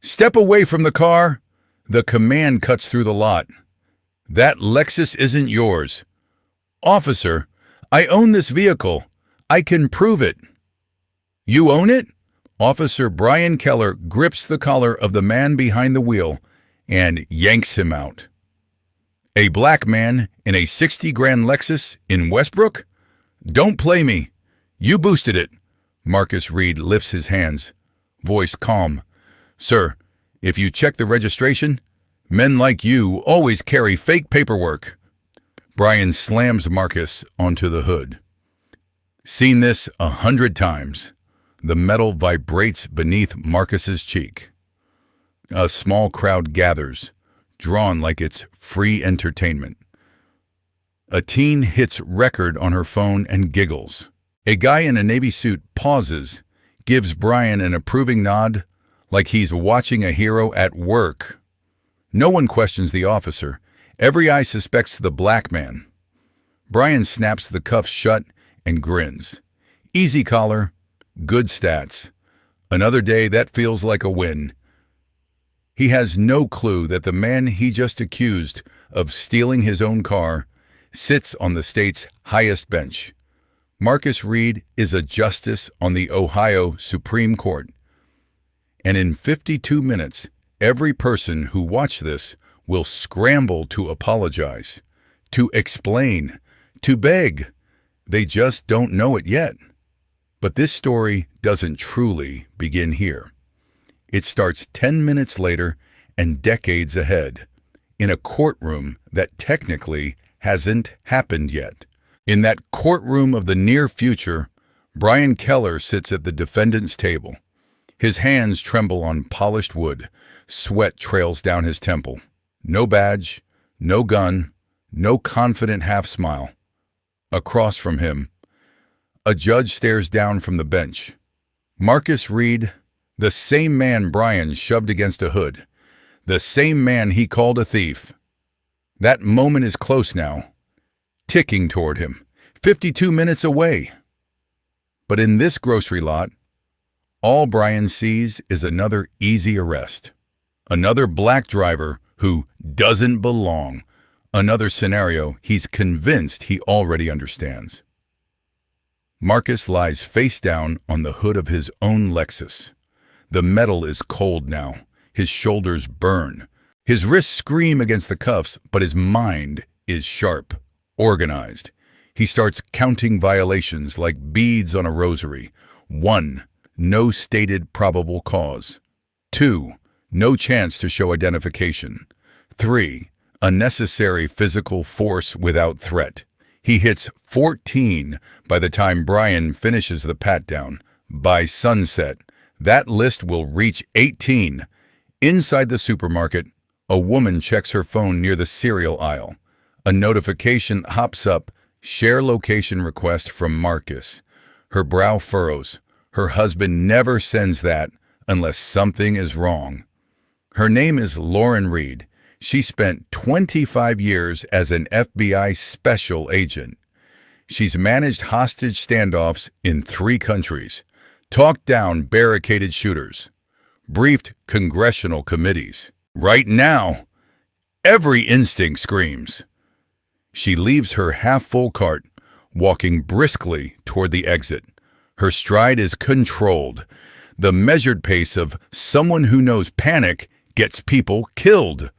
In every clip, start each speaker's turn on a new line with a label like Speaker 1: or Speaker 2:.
Speaker 1: Step away from the car. The command cuts through the lot. That Lexus isn't yours. Officer, I own this vehicle. I can prove it. You own it? Officer Brian Keller grips the collar of the man behind the wheel and yanks him out. A black man in a 60-grand Lexus in Westbrook? Don't play me. You boosted it. Marcus Reed lifts his hands, voice calm. Sir, if you check the registration, men like you always carry fake paperwork. Brian slams Marcus onto the hood. Seen this 100 times. The metal vibrates beneath Marcus's cheek. A small crowd gathers, drawn like it's free entertainment. A teen hits record on her phone and giggles. A guy in a navy suit pauses, gives Brian an approving nod, like he's watching a hero at work. No one questions the officer. Every eye suspects the black man. Brian snaps the cuffs shut and grins. Easy collar, good stats. Another day that feels like a win. He has no clue that the man he just accused of stealing his own car sits on the state's highest bench. Marcus Reed is a justice on the Ohio Supreme Court. And in 52 minutes, every person who watched this will scramble to apologize, to explain, to beg. They just don't know it yet. But this story doesn't truly begin here. It starts 10 minutes later and decades ahead, in a courtroom that technically hasn't happened yet. In that courtroom of the near future, Brian Keller sits at the defendant's table. His hands tremble on polished wood. Sweat trails down his temple. No badge, no gun, no confident half-smile. Across from him, a judge stares down from the bench. Marcus Reed, the same man Brian shoved against a hood, the same man he called a thief. That moment is close now, ticking toward him, 52 minutes away. But in this grocery lot, all Brian sees is another easy arrest. Another black driver who doesn't belong. Another scenario he's convinced he already understands. Marcus lies face down on the hood of his own Lexus. The metal is cold now. His shoulders burn. His wrists scream against the cuffs, but his mind is sharp, organized. He starts counting violations like beads on a rosary. 1, no stated probable cause. 2, no chance to show identification. 3, unnecessary physical force without threat. He hits 14 by the time Brian finishes the pat-down. By sunset, that list will reach 18. Inside the supermarket, a woman checks her phone near the cereal aisle. A notification hops up, share location request from Marcus. Her brow furrows. Her husband never sends that unless something is wrong. Her name is Lauren Reed. She spent 25 years as an FBI special agent. She's managed hostage standoffs in 3 countries, talked down barricaded shooters, briefed congressional committees. Right now, every instinct screams. She leaves her half-full cart, walking briskly toward the exit. Her stride is controlled, the measured pace of someone who knows panic gets people killed.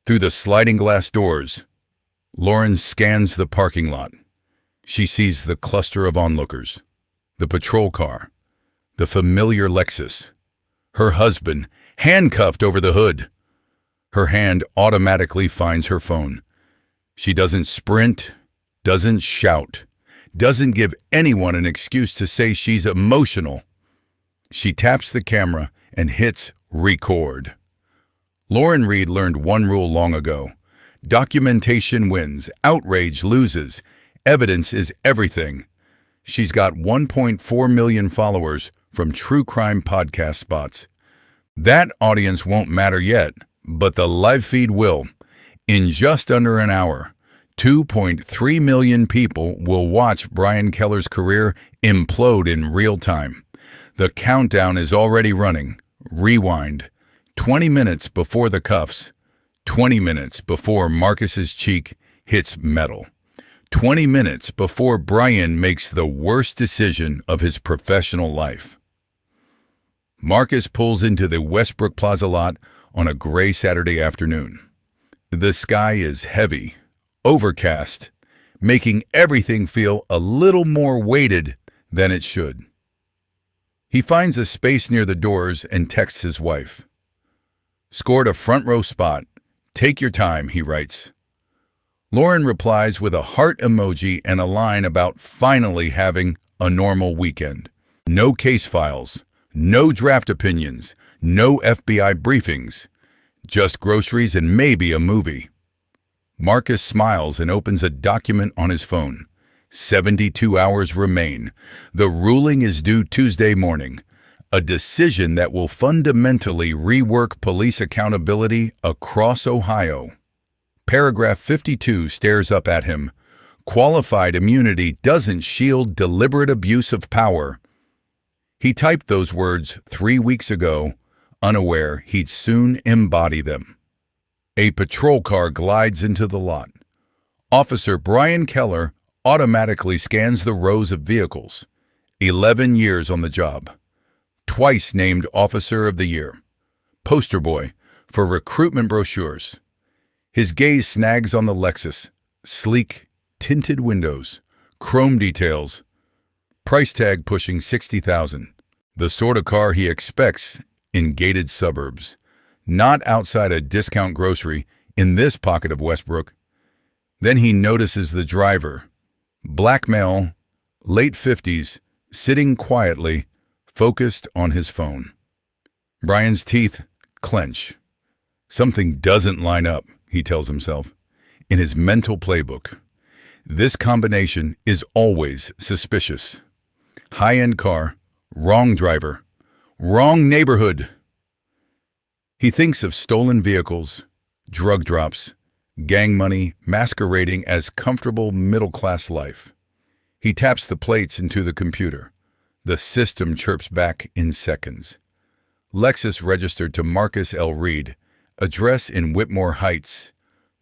Speaker 1: Through the sliding glass doors, Lauren scans the parking lot. She sees the cluster of onlookers, the patrol car, the familiar Lexus, her husband handcuffed over the hood. Her hand automatically finds her phone. She doesn't sprint, doesn't shout, doesn't give anyone an excuse to say she's emotional. She taps the camera and hits record. Lauren Reed learned one rule long ago. Documentation wins, outrage loses, evidence is everything. She's got 1.4 million followers from true crime podcast spots. That audience won't matter yet, but the live feed will. In just under an hour, 2.3 million people will watch Brian Keller's career implode in real time. The countdown is already running. Rewind. 20 minutes before the cuffs, 20 minutes before Marcus's cheek hits metal, 20 minutes before Brian makes the worst decision of his professional life. Marcus pulls into the Westbrook Plaza lot on a gray Saturday afternoon. The sky is heavy, overcast, making everything feel a little more weighted than it should. He finds a space near the doors and texts his wife. "Scored a front row spot. Take your time," he writes. Lauren replies with a heart emoji and a line about finally having a normal weekend. No case files, no draft opinions, no FBI briefings, just groceries and maybe a movie. Marcus smiles and opens a document on his phone. 72 hours remain. The ruling is due Tuesday morning. A decision that will fundamentally rework police accountability across Ohio. Paragraph 52 stares up at him. Qualified immunity doesn't shield deliberate abuse of power. He typed those words 3 weeks ago, unaware he'd soon embody them. A patrol car glides into the lot. Officer Brian Keller automatically scans the rows of vehicles. 11 years on the job. Twice named Officer of the Year. Poster boy for recruitment brochures. His gaze snags on the Lexus. Sleek, tinted windows, chrome details. Price tag pushing $60,000. The sort of car he expects in gated suburbs. Not outside a discount grocery in this pocket of Westbrook. Then he notices the driver. Black male, late 50s, sitting quietly, focused on his phone. Brian's teeth clench. Something doesn't line up, he tells himself, in his mental playbook. This combination is always suspicious. High-end car, wrong driver, wrong neighborhood. He thinks of stolen vehicles, drug drops, gang money masquerading as comfortable middle-class life. He taps the plates into the computer. The system chirps back in seconds. Lexus registered to Marcus L. Reed, address in Whitmore Heights.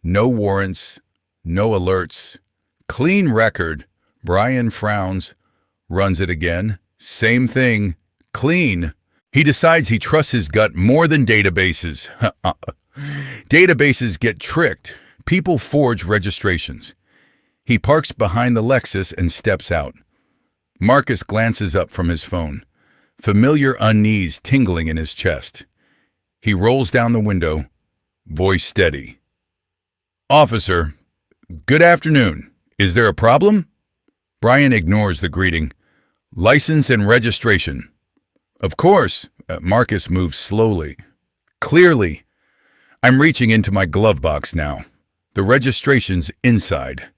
Speaker 1: No warrants, no alerts. Clean record. Brian frowns, runs it again. Same thing. Clean. He decides he trusts his gut more than databases. Databases get tricked. People forge registrations. He parks behind the Lexus and steps out. Marcus glances up from his phone, familiar unease tingling in his chest. He rolls down the window, voice steady. "Officer, good afternoon. Is there a problem?" Brian ignores the greeting. "License and registration." "Of course." Marcus moves slowly. "Clearly." "I'm reaching into my glove box now. The registration's inside."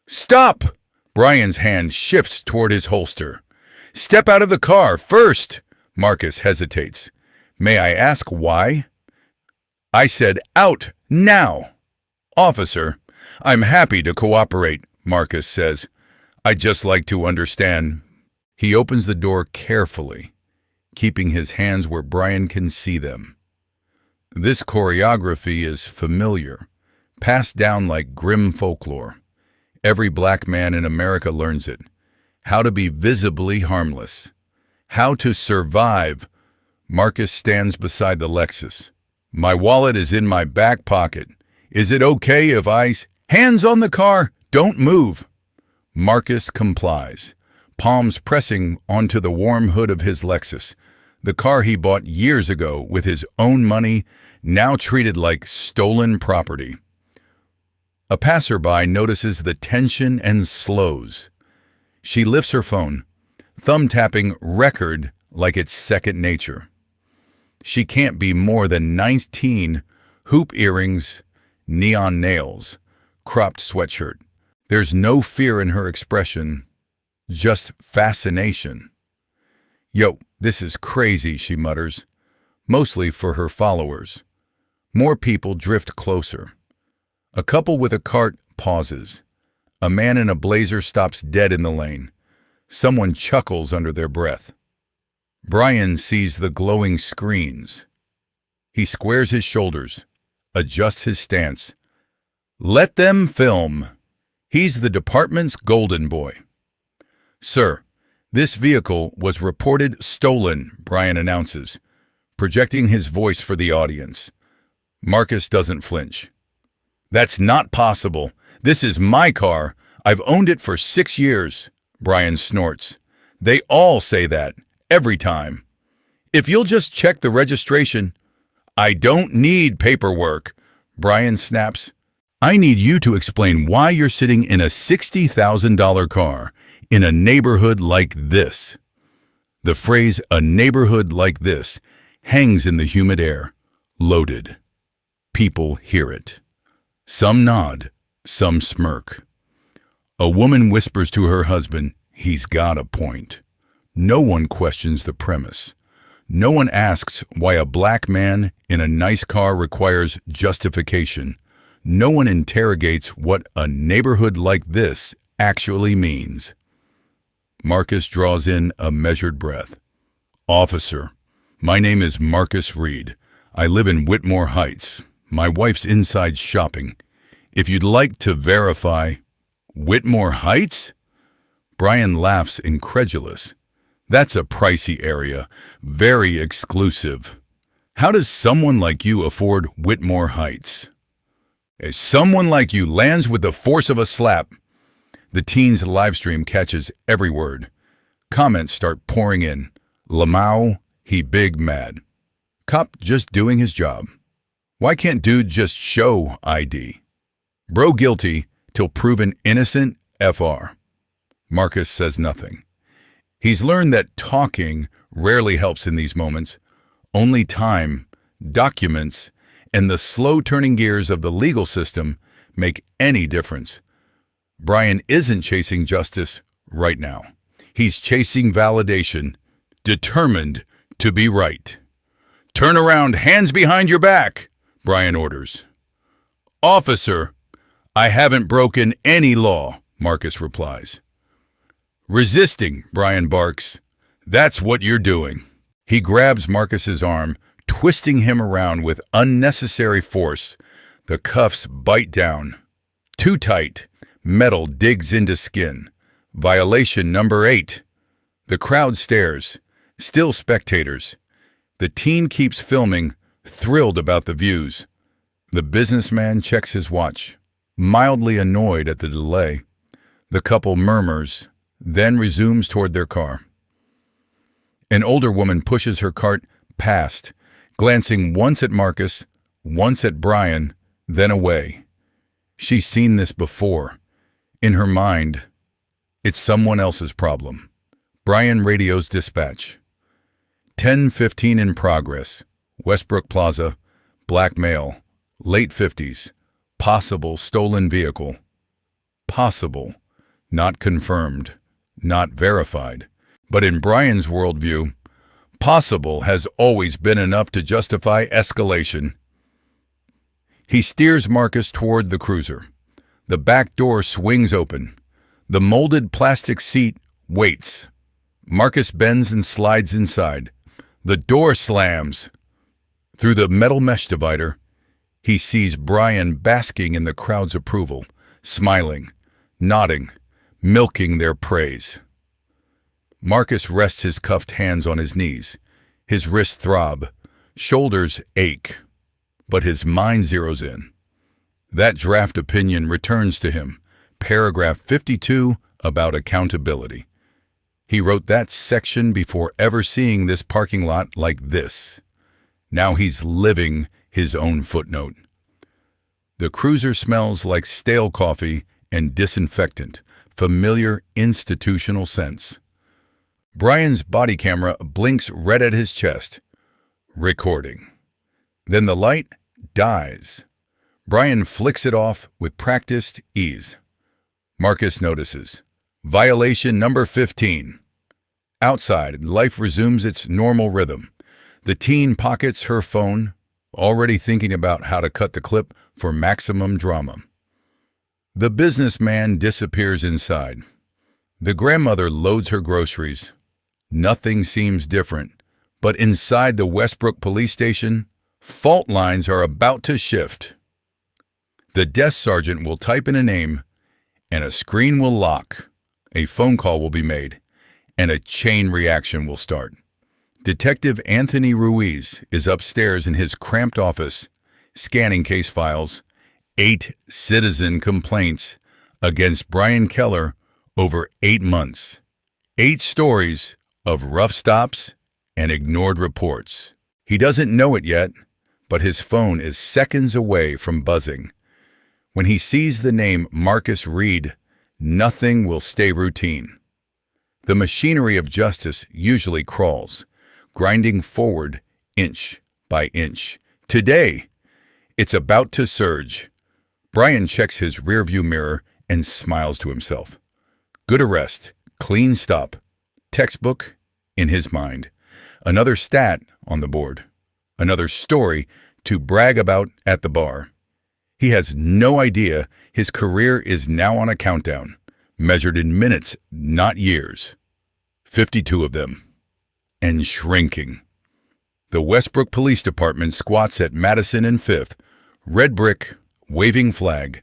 Speaker 1: "Stop!" Brian's hand shifts toward his holster. "Step out of the car first." Marcus hesitates. "May I ask why?" "I said out now." "Officer, I'm happy to cooperate," Marcus says. "I'd just like to understand." He opens the door carefully, keeping his hands where Brian can see them. This choreography is familiar, passed down like grim folklore. Every black man in America learns it. How to be visibly harmless. How to survive. Marcus stands beside the Lexus. "My wallet is in my back pocket. Is it okay if Hands on the car! Don't move!" Marcus complies, palms pressing onto the warm hood of his Lexus, the car he bought years ago with his own money, now treated like stolen property. A passerby notices the tension and slows. She lifts her phone, thumb-tapping record like it's second nature. She can't be more than 19, hoop earrings, neon nails, cropped sweatshirt. There's no fear in her expression, just fascination. "Yo, this is crazy," she mutters, mostly for her followers. More people drift closer. A couple with a cart pauses. A man in a blazer stops dead in the lane. Someone chuckles under their breath. Brian sees the glowing screens. He squares his shoulders, adjusts his stance. Let them film. He's the department's golden boy. Sir, this vehicle was reported stolen, Brian announces, projecting his voice for the audience. Marcus doesn't flinch. That's not possible. This is my car. I've owned it for 6 years, Brian snorts. They all say that, every time. If you'll just check the registration. I don't need paperwork, Brian snaps. I need you to explain why you're sitting in a $60,000 car in a neighborhood like this. The phrase, a neighborhood like this, hangs in the humid air, loaded. People hear it. Some nod, some smirk. A woman whispers to her husband, he's got a point. No one questions the premise. No one asks why a black man in a nice car requires justification. No one interrogates what a neighborhood like this actually means. Marcus draws in a measured breath. Officer, my name is Marcus Reed. I live in Whitmore Heights. My wife's inside shopping. If you'd like to verify... Whitmore Heights? Brian laughs, incredulous. That's a pricey area, very exclusive. How does someone like you afford Whitmore Heights? As someone like you lands with the force of a slap. The teen's live stream catches every word. Comments start pouring in. Lamau, he big mad. Cop just doing his job. Why can't dude just show ID? Bro guilty till proven innocent FR. Marcus says nothing. He's learned that talking rarely helps in these moments. Only time, documents, and the slow-turning gears of the legal system make any difference. Brian isn't chasing justice right now. He's chasing validation, determined to be right. Turn around, hands behind your back, Brian orders. Officer, I haven't broken any law, Marcus replies. Resisting, Brian barks. That's what you're doing. He grabs Marcus's arm, twisting him around with unnecessary force. The cuffs bite down. Too tight. Metal digs into skin. Violation number 8. The crowd stares. Still spectators. The teen keeps filming, thrilled about the views. The businessman checks his watch, mildly annoyed at the delay. The couple murmurs, then resumes toward their car. An older woman pushes her cart past, glancing once at Marcus, once at Brian, then away. She's seen this before. In her mind, it's someone else's problem. Brian radios dispatch. 10:15 in progress. Westbrook Plaza. Black male. Late 50s. Possible stolen vehicle. Possible. Not confirmed. Not verified. But in Brian's worldview, possible has always been enough to justify escalation. He steers Marcus toward the cruiser. The back door swings open. The molded plastic seat waits. Marcus bends and slides inside. The door slams. Through the metal mesh divider, he sees Brian basking in the crowd's approval, smiling, nodding, milking their praise. Marcus rests his cuffed hands on his knees. His wrists throb, shoulders ache, but his mind zeroes in. That draft opinion returns to him, paragraph 52 about accountability. He wrote that section before ever seeing this parking lot like this. Now he's living his own footnote. The cruiser smells like stale coffee and disinfectant, familiar institutional scents. Brian's body camera blinks red at his chest. Recording. Then the light dies. Brian flicks it off with practiced ease. Marcus notices. Violation number 15. Outside, life resumes its normal rhythm. The teen pockets her phone, already thinking about how to cut the clip for maximum drama. The businessman disappears inside. The grandmother loads her groceries. Nothing seems different, but inside the Westbrook police station, Fault lines are about to shift. The desk sergeant will type in a name, and a screen will lock. A phone call will be made, and a chain reaction will start. Detective Anthony Ruiz is upstairs in his cramped office, scanning case files. 8 citizen complaints against Brian Keller over 8 months. 8 stories of rough stops and ignored reports. He doesn't know it yet, but his phone is seconds away from buzzing. When he sees the name Marcus Reed, nothing will stay routine. The machinery of justice usually crawls, grinding forward inch by inch. Today, it's about to surge. Brian checks his rearview mirror and smiles to himself. Good arrest, clean stop, textbook in his mind. Another stat on the board. Another story to brag about at the bar. He has no idea his career is now on a countdown, measured in minutes, not years. 52 of them. And shrinking. The Westbrook Police Department squats at Madison and 5th, red brick, waving flag,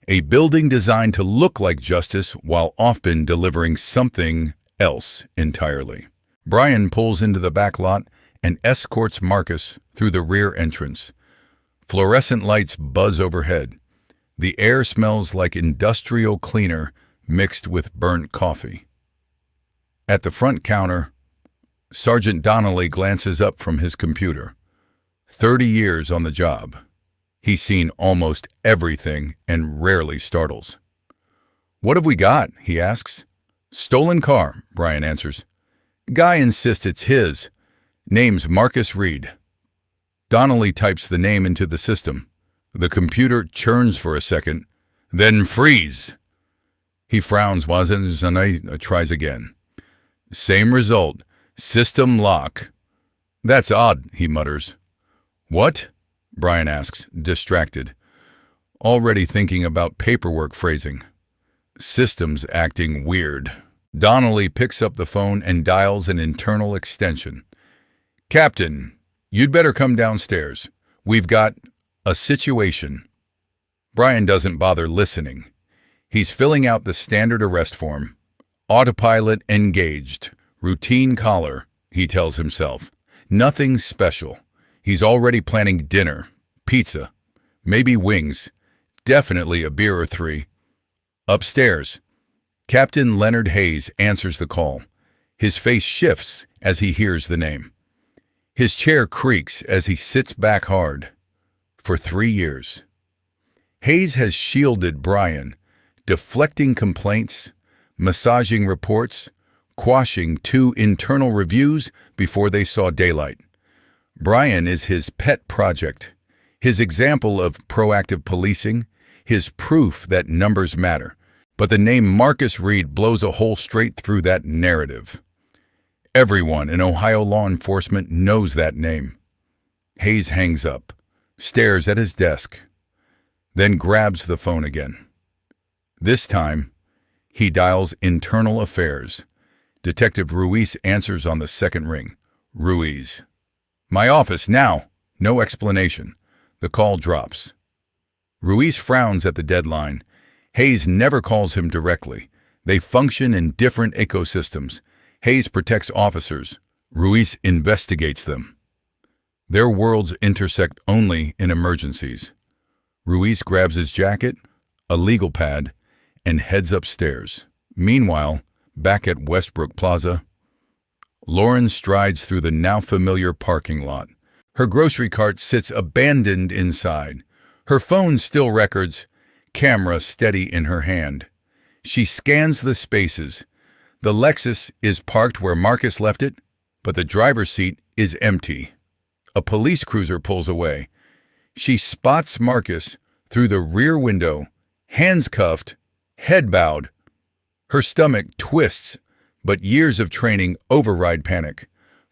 Speaker 1: a building designed to look like justice while often delivering something else entirely. Brian pulls into the back lot and escorts Marcus through the rear entrance. Fluorescent lights buzz overhead. The air smells like industrial cleaner mixed with burnt coffee. At the front counter, Sergeant Donnelly glances up from his computer. 30 years on the job. He's seen almost everything and rarely startles. "What have we got?" he asks. "Stolen car," Brian answers. Guy insists it's his. Name's Marcus Reed. Donnelly types the name into the system. The computer churns for a second, then freeze. He frowns while Zanai tries again. Same result. System lock. "That's odd," he mutters. "What?" Brian asks, distracted, already thinking about paperwork phrasing. Systems acting weird. Donnelly picks up the phone and dials an internal extension. "Captain, you'd better come downstairs. We've got a situation." Brian doesn't bother listening. He's filling out the standard arrest form. Autopilot engaged. Routine collar, he tells himself. Nothing special. He's already planning dinner, pizza, maybe wings, definitely a beer or 3. Upstairs, Captain Leonard Hayes answers the call. His face shifts as he hears the name. His chair creaks as he sits back hard. For 3 years. Hayes has shielded Brian, deflecting complaints, massaging reports, quashing 2 internal reviews before they saw daylight. Brian is his pet project, his example of proactive policing, his proof that numbers matter. But the name Marcus Reed blows a hole straight through that narrative. Everyone in Ohio law enforcement knows that name. Hayes hangs up, stares at his desk, then grabs the phone again. This time, he dials Internal Affairs. Detective Ruiz answers on the second ring. Ruiz. "My office, now." No explanation. The call drops. Ruiz frowns at the deadline. Hayes never calls him directly. They function in different ecosystems. Hayes protects officers. Ruiz investigates them. Their worlds intersect only in emergencies. Ruiz grabs his jacket, a legal pad, and heads upstairs. Meanwhile, back at Westbrook Plaza, Lauren strides through the now familiar parking lot. Her grocery cart sits abandoned inside. Her phone still records, camera steady in her hand. She scans the spaces. The Lexus is parked where Marcus left it, but the driver's seat is empty. A police cruiser pulls away. She spots Marcus through the rear window, hands cuffed, head bowed. Her stomach twists, but years of training override panic.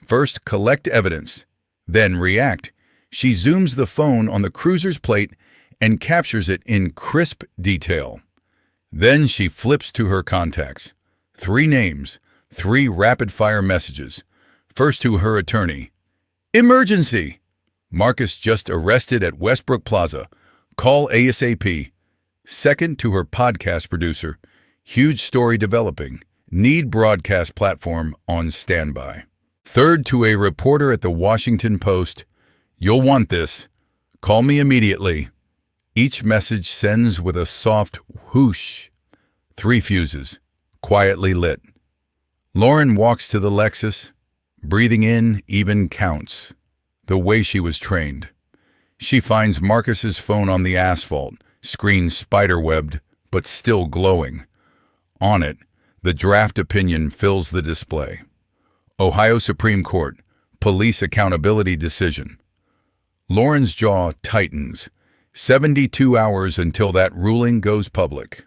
Speaker 1: First, collect evidence, then react. She zooms the phone on the cruiser's plate and captures it in crisp detail. Then she flips to her contacts. 3 names, 3 rapid-fire messages. First to her attorney. "Emergency!" Marcus just arrested at Westbrook Plaza. Call ASAP. Second, to her podcast producer. Huge story developing. Need broadcast platform on standby. Third, to a reporter at the Washington Post. You'll want this. Call me immediately. Each message sends with a soft whoosh. 3 fuses, quietly lit. Lauren walks to the Lexus. Breathing in even counts. The way she was trained. She finds Marcus's phone on the asphalt, screen spider-webbed, but still glowing. On it, the draft opinion fills the display. Ohio Supreme Court, Police Accountability Decision. Lauren's jaw tightens. 72 hours until that ruling goes public.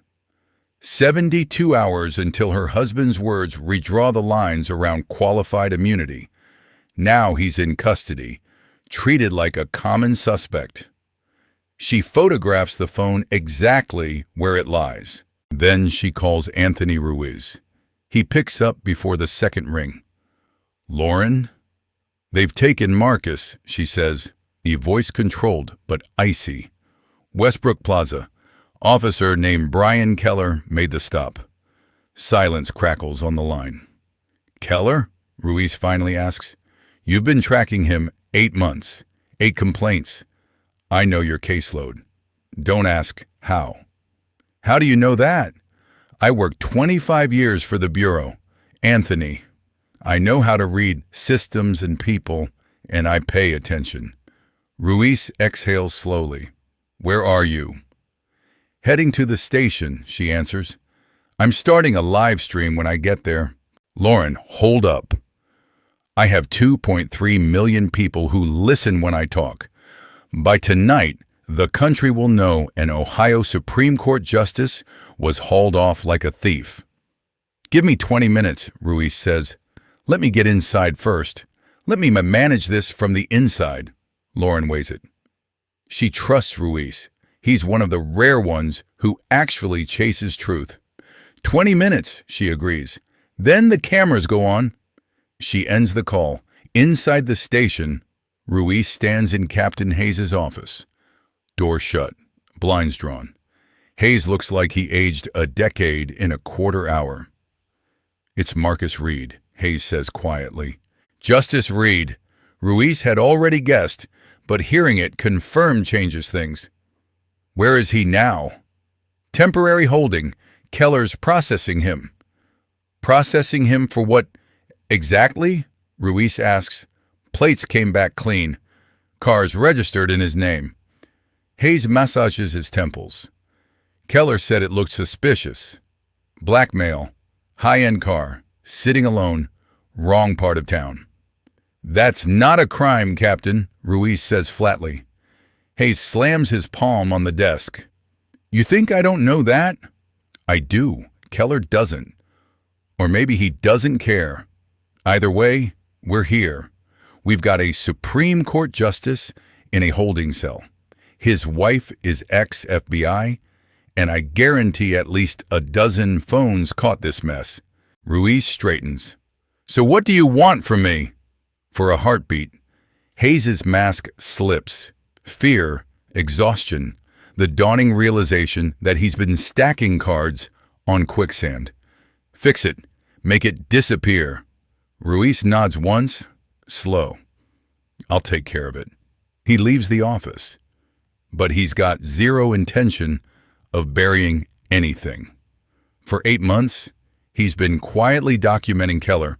Speaker 1: 72 hours until her husband's words redraw the lines around qualified immunity. Now he's in custody, treated like a common suspect. She photographs the phone exactly where it lies. Then she calls Anthony Ruiz. He picks up before the second ring. Lauren? They've taken Marcus, she says, a voice controlled but icy. Westbrook Plaza. Officer named Brian Keller made the stop. Silence crackles on the line. Keller? Ruiz finally asks. You've been tracking him 8 months, 8 complaints. I know your caseload. Don't ask how. How do you know that? I worked 25 years for the Bureau. Anthony, I know how to read systems and people, and I pay attention. Ruiz exhales slowly. Where are you? Heading to the station, she answers. I'm starting a live stream when I get there. Lauren, hold up. I have 2.3 million people who listen when I talk. By tonight, the country will know an Ohio Supreme Court justice was hauled off like a thief. Give me 20 minutes, Ruiz says. Let me get inside first. Let me manage this from the inside. Lauren weighs it. She trusts Ruiz. He's one of the rare ones who actually chases truth. 20 minutes, she agrees. Then the cameras go on. She ends the call. Inside the station, Ruiz stands in Captain Hayes' office. Door shut, blinds drawn. Hayes looks like he aged a decade in a quarter hour. It's Marcus Reed, Hayes says quietly. Justice Reed. Ruiz had already guessed, but hearing it confirmed changes things. Where is he now? Temporary holding. Keller's processing him. Processing him for what exactly? Ruiz asks. Plates came back clean. Cars registered in his name. Hayes massages his temples. Keller said it looked suspicious. Blackmail. High-end car. Sitting alone. Wrong part of town. That's not a crime, Captain, Ruiz says flatly. Hayes slams his palm on the desk. You think I don't know that? I do. Keller doesn't. Or maybe he doesn't care. Either way, we're here. We've got a Supreme Court justice in a holding cell. His wife is ex-FBI, and I guarantee at least a dozen phones caught this mess. Ruiz straightens. So what do you want from me? For a heartbeat, Hayes' mask slips. Fear, exhaustion, the dawning realization that he's been stacking cards on quicksand. Fix it. Make it disappear. Ruiz nods once, slow. I'll take care of it. He leaves the office. But he's got zero intention of burying anything. For 8 months, he's been quietly documenting Keller.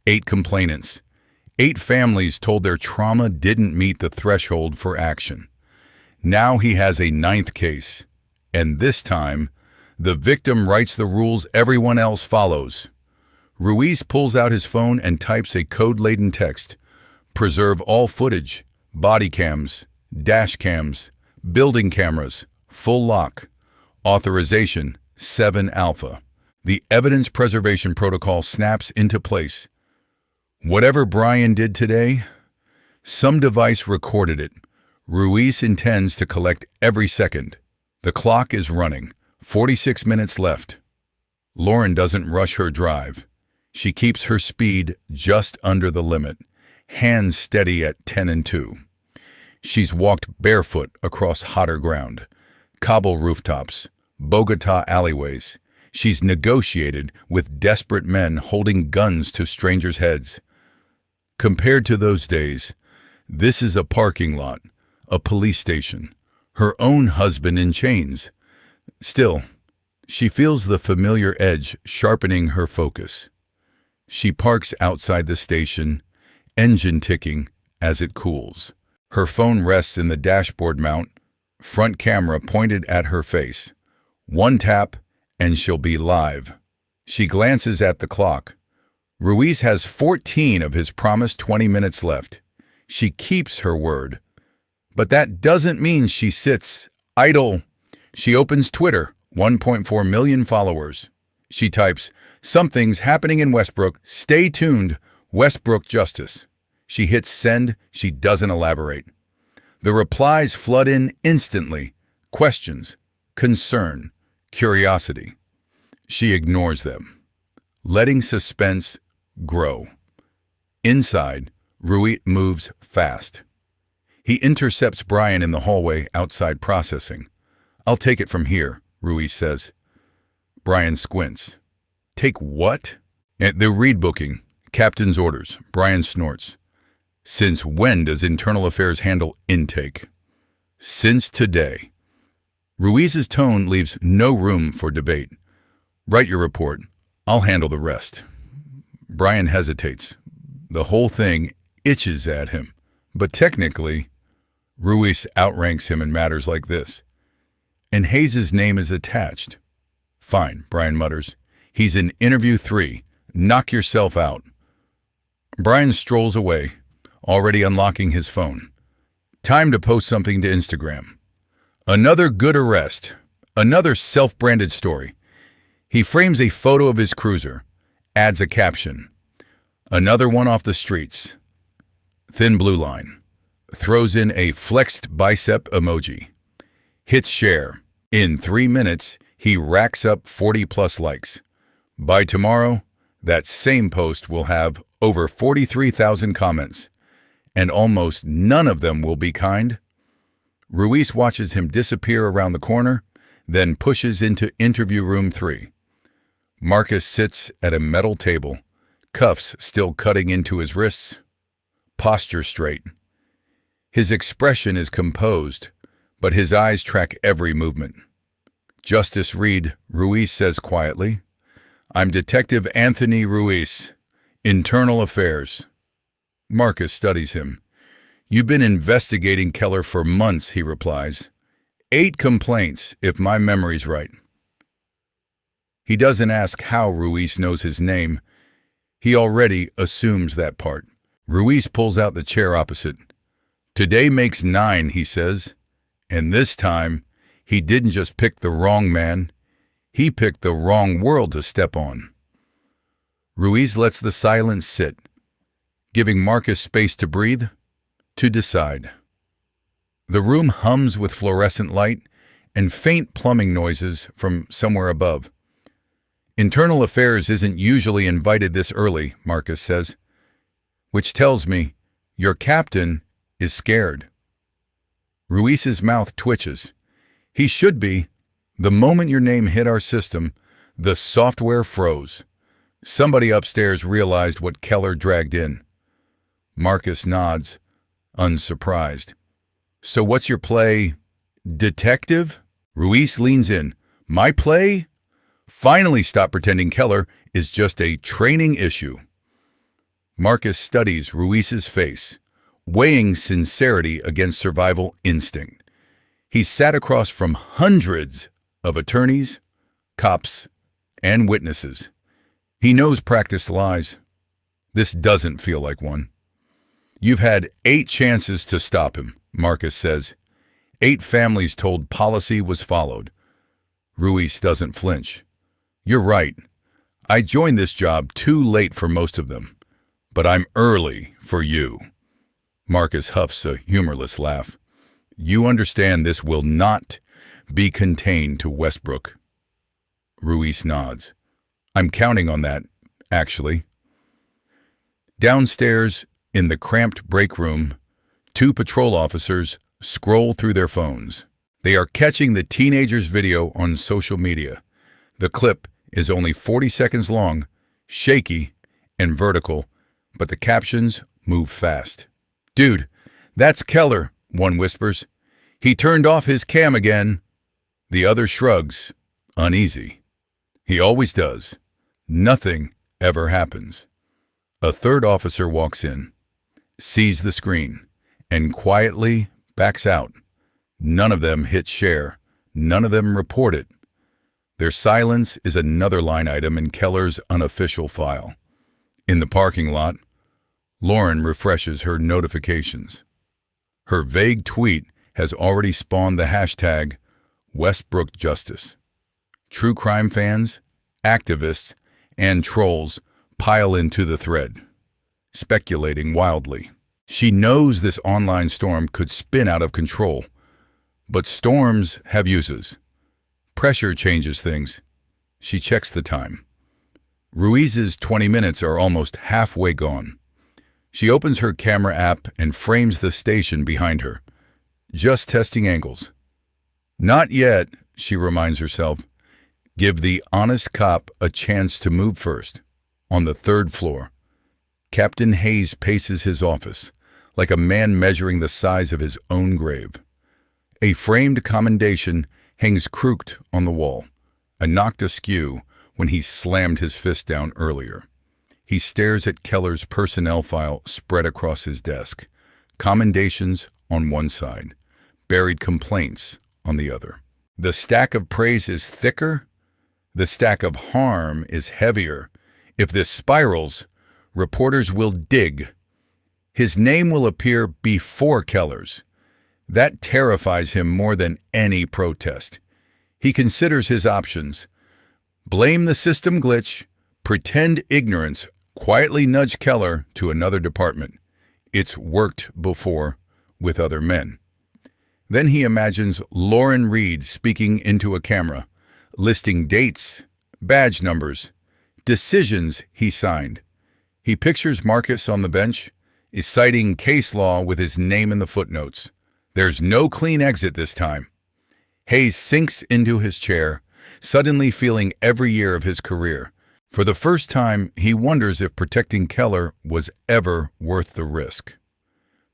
Speaker 1: 8 complainants. 8 families told their trauma didn't meet the threshold for action. Now he has a 9th case. And this time, the victim writes the rules everyone else follows. Ruiz pulls out his phone and types a code-laden text. Preserve all footage, body cams, dash cams, building cameras, full lock. Authorization, 7 alpha. The evidence preservation protocol snaps into place. Whatever Brian did today, some device recorded it. Ruiz intends to collect every second. The clock is running. 46 minutes left. Lauren doesn't rush her drive. She keeps her speed just under the limit, hands steady at 10 and 2. She's walked barefoot across hotter ground, Kabul rooftops, Bogota alleyways. She's negotiated with desperate men holding guns to strangers' heads. Compared to those days, this is a parking lot, a police station, her own husband in chains. Still, she feels the familiar edge sharpening her focus. She parks outside the station, engine ticking as it cools. Her phone rests in the dashboard mount, front camera pointed at her face. One tap, and she'll be live. She glances at the clock. Ruiz has 14 of his promised 20 minutes left. She keeps her word. But that doesn't mean she sits idle. She opens Twitter, 1.4 million followers. She types, "Something's happening in Westbrook. Stay tuned. Westbrook Justice." She hits send. She doesn't elaborate. The replies flood in instantly. Questions, concern, curiosity. She ignores them, letting suspense grow. Inside, Ruiz moves fast. He intercepts Brian in the hallway outside processing. "I'll take it from here," Ruiz says. Brian squints. "Take what?" At the read booking, captain's orders, Brian snorts. "Since when does Internal Affairs handle intake?" "Since today." Ruiz's tone leaves no room for debate. "Write your report. I'll handle the rest." Brian hesitates. The whole thing itches at him. But technically, Ruiz outranks him in matters like this. And Hayes' name is attached. "Fine," Brian mutters. "He's in interview 3. Knock yourself out." Brian strolls away, already unlocking his phone. Time to post something to Instagram. Another good arrest. Another self-branded story. He frames a photo of his cruiser, adds a caption. "Another one off the streets." Thin blue line. Throws in a flexed bicep emoji. Hits share. In 3 minutes, he racks up 40+ likes. By tomorrow, that same post will have over 43,000 comments, and almost none of them will be kind. Ruiz watches him disappear around the corner, then pushes into interview room 3. Marcus sits at a metal table, cuffs still cutting into his wrists, posture straight. His expression is composed, but his eyes track every movement. "Justice Reed," Ruiz says quietly. "I'm Detective Anthony Ruiz, Internal Affairs." Marcus studies him. "You've been investigating Keller for months," he replies. 8 complaints, if my memory's right." He doesn't ask how Ruiz knows his name. He already assumes that part. Ruiz pulls out the chair opposite. "Today makes 9, he says. And this time, he didn't just pick the wrong man. He picked the wrong world to step on." Ruiz lets the silence sit, giving Marcus space to breathe, to decide. The room hums with fluorescent light and faint plumbing noises from somewhere above. "Internal Affairs isn't usually invited this early," Marcus says, "which tells me your captain is scared." Ruiz's mouth twitches. "He should be. The moment your name hit our system, the software froze. Somebody upstairs realized what Keller dragged in." Marcus nods, unsurprised. "So what's your play? Detective?" Ruiz leans in. "My play? Finally stop pretending Keller is just a training issue." Marcus studies Ruiz's face, weighing sincerity against survival instinct. He's sat across from hundreds of attorneys, cops, and witnesses. He knows practiced lies. This doesn't feel like one. "You've had 8 chances to stop him," Marcus says. 8 families told policy was followed. Ruiz doesn't flinch. "You're right. I joined this job too late for most of them, but I'm early for you." Marcus huffs a humorless laugh. "You understand this will not be contained to Westbrook." Ruiz nods. "I'm counting on that, actually." Downstairs, in the cramped break room, Two patrol officers scroll through their phones. They are catching the teenager's video on social media. The clip is only 40 seconds long, shaky and vertical, but the captions move fast. "Dude, that's Keller," one whispers. "He turned off his cam again." The other shrugs, uneasy. He always does. Nothing ever happens. A third officer walks in, sees the screen, and quietly backs out. None of them hit share. None of them report it. Their silence is another line item in Keller's unofficial file. In the parking lot, Lauren refreshes her notifications. Her vague tweet has already spawned the hashtag Westbrook Justice. True crime fans, activists, and trolls pile into the thread, speculating wildly. She knows this online storm could spin out of control, but storms have uses. Pressure changes things. She checks the time. Ruiz's 20 minutes are almost halfway gone. She opens her camera app and frames the station behind her. Just testing angles. Not yet, she reminds herself. Give the honest cop a chance to move first. On the third floor, Captain Hayes paces his office, like a man measuring the size of his own grave. A framed commendation hangs crooked on the wall, a knocked askew when he slammed his fist down earlier. He stares at Keller's personnel file spread across his desk, commendations on one side, buried complaints on the other. The stack of praise is thicker, the stack of harm is heavier. If this spirals, reporters will dig. His name will appear before Keller's. That terrifies him more than any protest. He considers his options. Blame the system glitch, pretend ignorance, quietly nudge Keller to another department. It's worked before with other men. Then he imagines Lauren Reed speaking into a camera, listing dates, badge numbers, decisions he signed. He pictures Marcus on the bench, is citing case law with his name in the footnotes. There's no clean exit this time. Hayes sinks into his chair, suddenly feeling every year of his career. For the first time, he wonders if protecting Keller was ever worth the risk.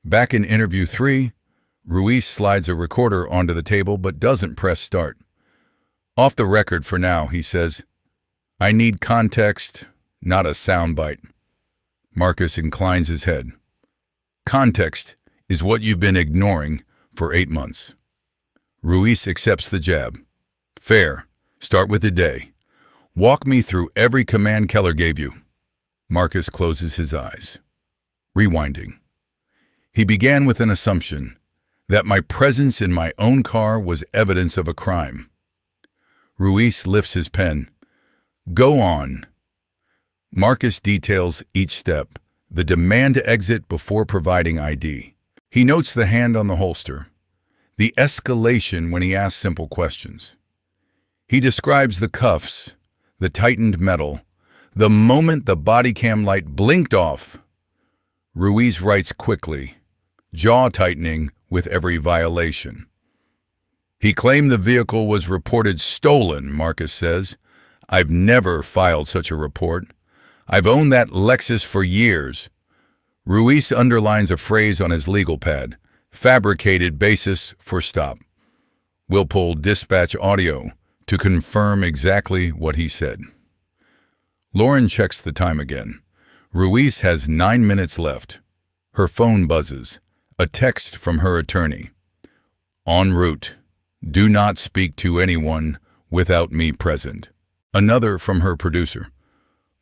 Speaker 1: Back in interview 3, Ruiz slides a recorder onto the table but doesn't press start. "Off the record for now," he says. "I need context, not a soundbite." Marcus inclines his head. "Context is what you've been ignoring for 8 months." Ruiz accepts the jab. "Fair. Start with the day. Walk me through every command Keller gave you." Marcus closes his eyes. Rewinding. "He began with an assumption that my presence in my own car was evidence of a crime." Ruiz lifts his pen. "Go on." Marcus details each step, the demand to exit before providing ID. He notes the hand on the holster, the escalation when he asks simple questions. He describes the cuffs, the tightened metal, the moment the body cam light blinked off. Ruiz writes quickly, jaw tightening with every violation. "He claimed the vehicle was reported stolen," Marcus says. "I've never filed such a report. I've owned that Lexus for years." Ruiz underlines a phrase on his legal pad, fabricated basis for stop. We'll pull dispatch audio to confirm exactly what he said. Lauren checks the time again. Ruiz has 9 minutes left. Her phone buzzes, a text from her attorney. "En route. Do not speak to anyone without me present." Another from her producer.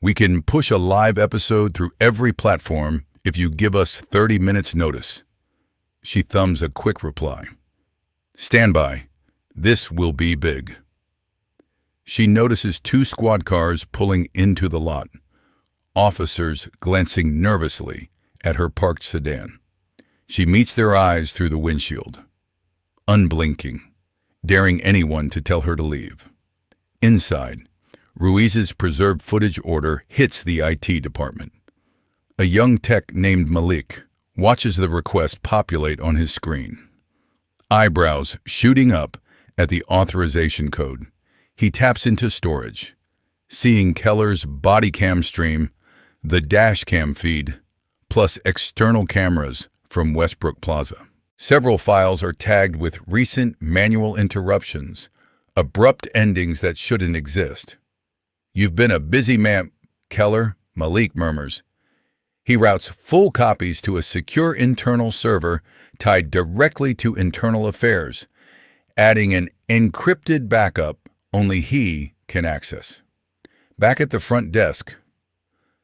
Speaker 1: "We can push a live episode through every platform if you give us 30 minutes notice." She thumbs a quick reply. "Stand by. This will be big." She notices 2 squad cars pulling into the lot, officers glancing nervously at her parked sedan. She meets their eyes through the windshield, unblinking, daring anyone to tell her to leave. Inside, Ruiz's preserved footage order hits the IT department. A young tech named Malik watches the request populate on his screen. Eyebrows shooting up at the authorization code. He taps into storage, seeing Keller's body cam stream, the dash cam feed, plus external cameras from Westbrook Plaza. Several files are tagged with recent manual interruptions, abrupt endings that shouldn't exist. "You've been a busy man," Keller, Malik murmurs. He routes full copies to a secure internal server tied directly to internal affairs, adding an encrypted backup only he can access. Back at the front desk,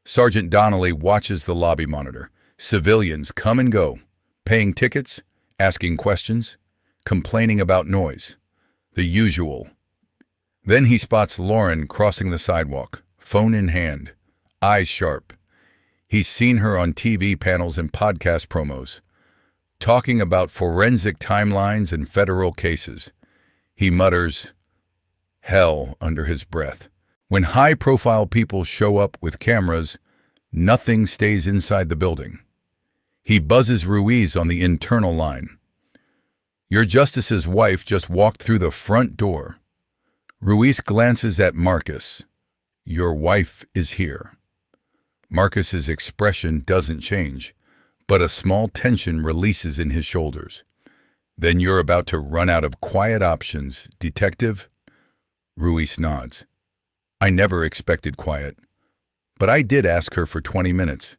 Speaker 1: Sergeant Donnelly watches the lobby monitor. Civilians come and go, paying tickets, asking questions, complaining about noise. The usual. Then he spots Lauren crossing the sidewalk, phone in hand, eyes sharp. He's seen her on TV panels and podcast promos, talking about forensic timelines and federal cases. He mutters, "Hell," under his breath. When high-profile people show up with cameras, nothing stays inside the building. He buzzes Ruiz on the internal line. "Your justice's wife just walked through the front door." Ruiz glances at Marcus. "Your wife is here." Marcus's expression doesn't change, but a small tension releases in his shoulders. "Then you're about to run out of quiet options, detective?" Ruiz nods. "I never expected quiet, but I did ask her for 20 minutes.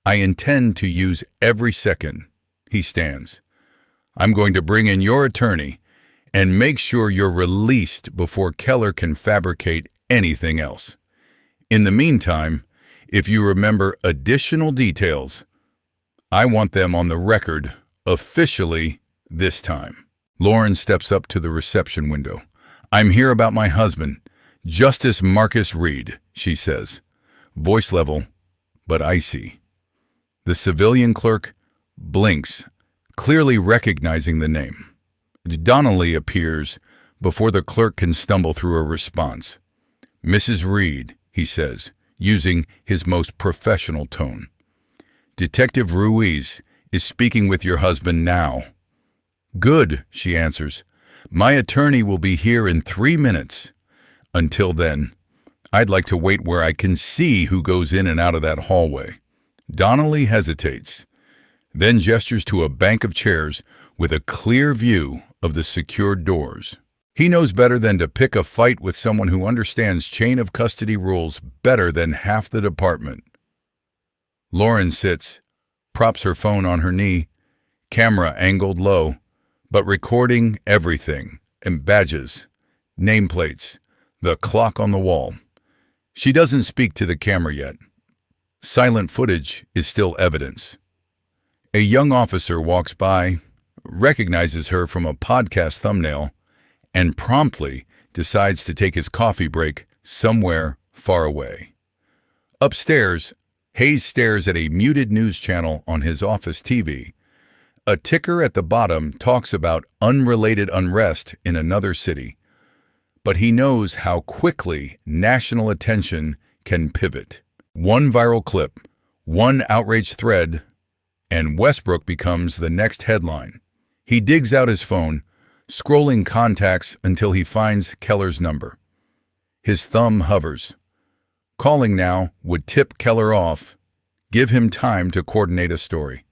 Speaker 1: I intend to use every second." He stands. "I'm going to bring in your attorney and make sure you're released before Keller can fabricate anything else. In the meantime, if you remember additional details, I want them on the record, officially, this time." Lauren steps up to the reception window. "I'm here about my husband, Justice Marcus Reed," she says, voice level, but icy. The civilian clerk blinks, clearly recognizing the name. Donnelly appears before the clerk can stumble through a response. "Mrs. Reed," he says, using his most professional tone. "Detective Ruiz is speaking with your husband now." "Good," she answers. "My attorney will be here in 3 minutes. Until then, I'd like to wait where I can see who goes in and out of that hallway." Donnelly hesitates, then gestures to a bank of chairs with a clear view of the secured doors. He knows better than to pick a fight with someone who understands chain of custody rules better than half the department. Lauren sits, props her phone on her knee, camera angled low, but recording everything, and badges, nameplates, the clock on the wall. She doesn't speak to the camera yet. Silent footage is still evidence. A young officer walks by, recognizes her from a podcast thumbnail, and promptly decides to take his coffee break somewhere far away. Upstairs, Hayes stares at a muted news channel on his office TV. A ticker at the bottom talks about unrelated unrest in another city, but he knows how quickly national attention can pivot. One viral clip, one outrage thread, and Westbrook becomes the next headline. He digs out his phone, scrolling contacts until he finds Keller's number. His thumb hovers. Calling now would tip Keller off, give him time to coordinate a story.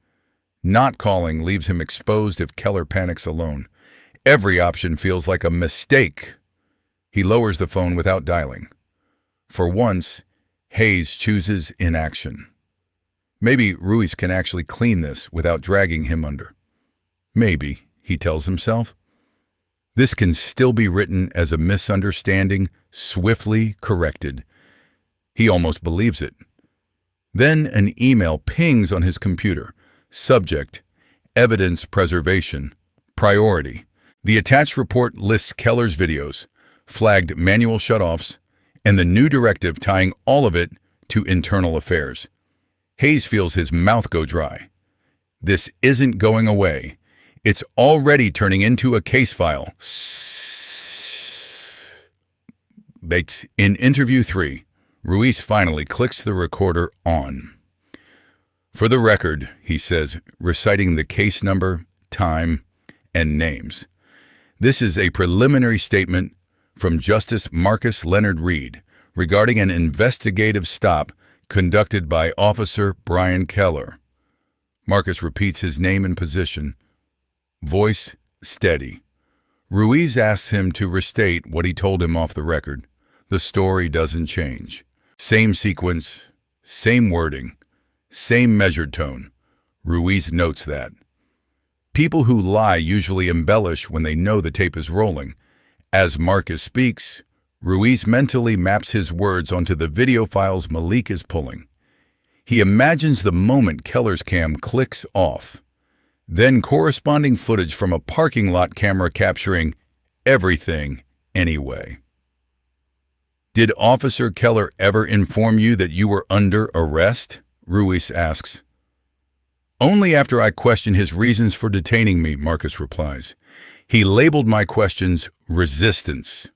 Speaker 1: Not calling leaves him exposed if Keller panics alone. Every option feels like a mistake. He lowers the phone without dialing. For once, Hayes chooses inaction. Maybe Ruiz can actually clean this without dragging him under. Maybe, he tells himself. This can still be written as a misunderstanding, swiftly corrected. He almost believes it. Then an email pings on his computer. Subject, evidence preservation, priority. The attached report lists Keller's videos, flagged manual shutoffs, and the new directive tying all of it to internal affairs. Hayes feels his mouth go dry. This isn't going away. It's already turning into a case file. Bates. In interview 3, Ruiz finally clicks the recorder on. For the record, he says, reciting the case number, time, and names. This is a preliminary statement from Justice Marcus Leonard Reed regarding an investigative stop conducted by Officer Brian Keller. Marcus repeats his name and position, voice steady. Ruiz asks him to restate what he told him off the record. The story doesn't change. Same sequence, same wording, same measured tone. Ruiz notes that. People who lie usually embellish when they know the tape is rolling. As Marcus speaks, Ruiz mentally maps his words onto the video files Malik is pulling. He imagines the moment Keller's cam clicks off, then corresponding footage from a parking lot camera capturing everything anyway. Did Officer Keller ever inform you that you were under arrest? Ruiz asks. Only after I questioned his reasons for detaining me, Marcus replies. He labeled my questions resistance.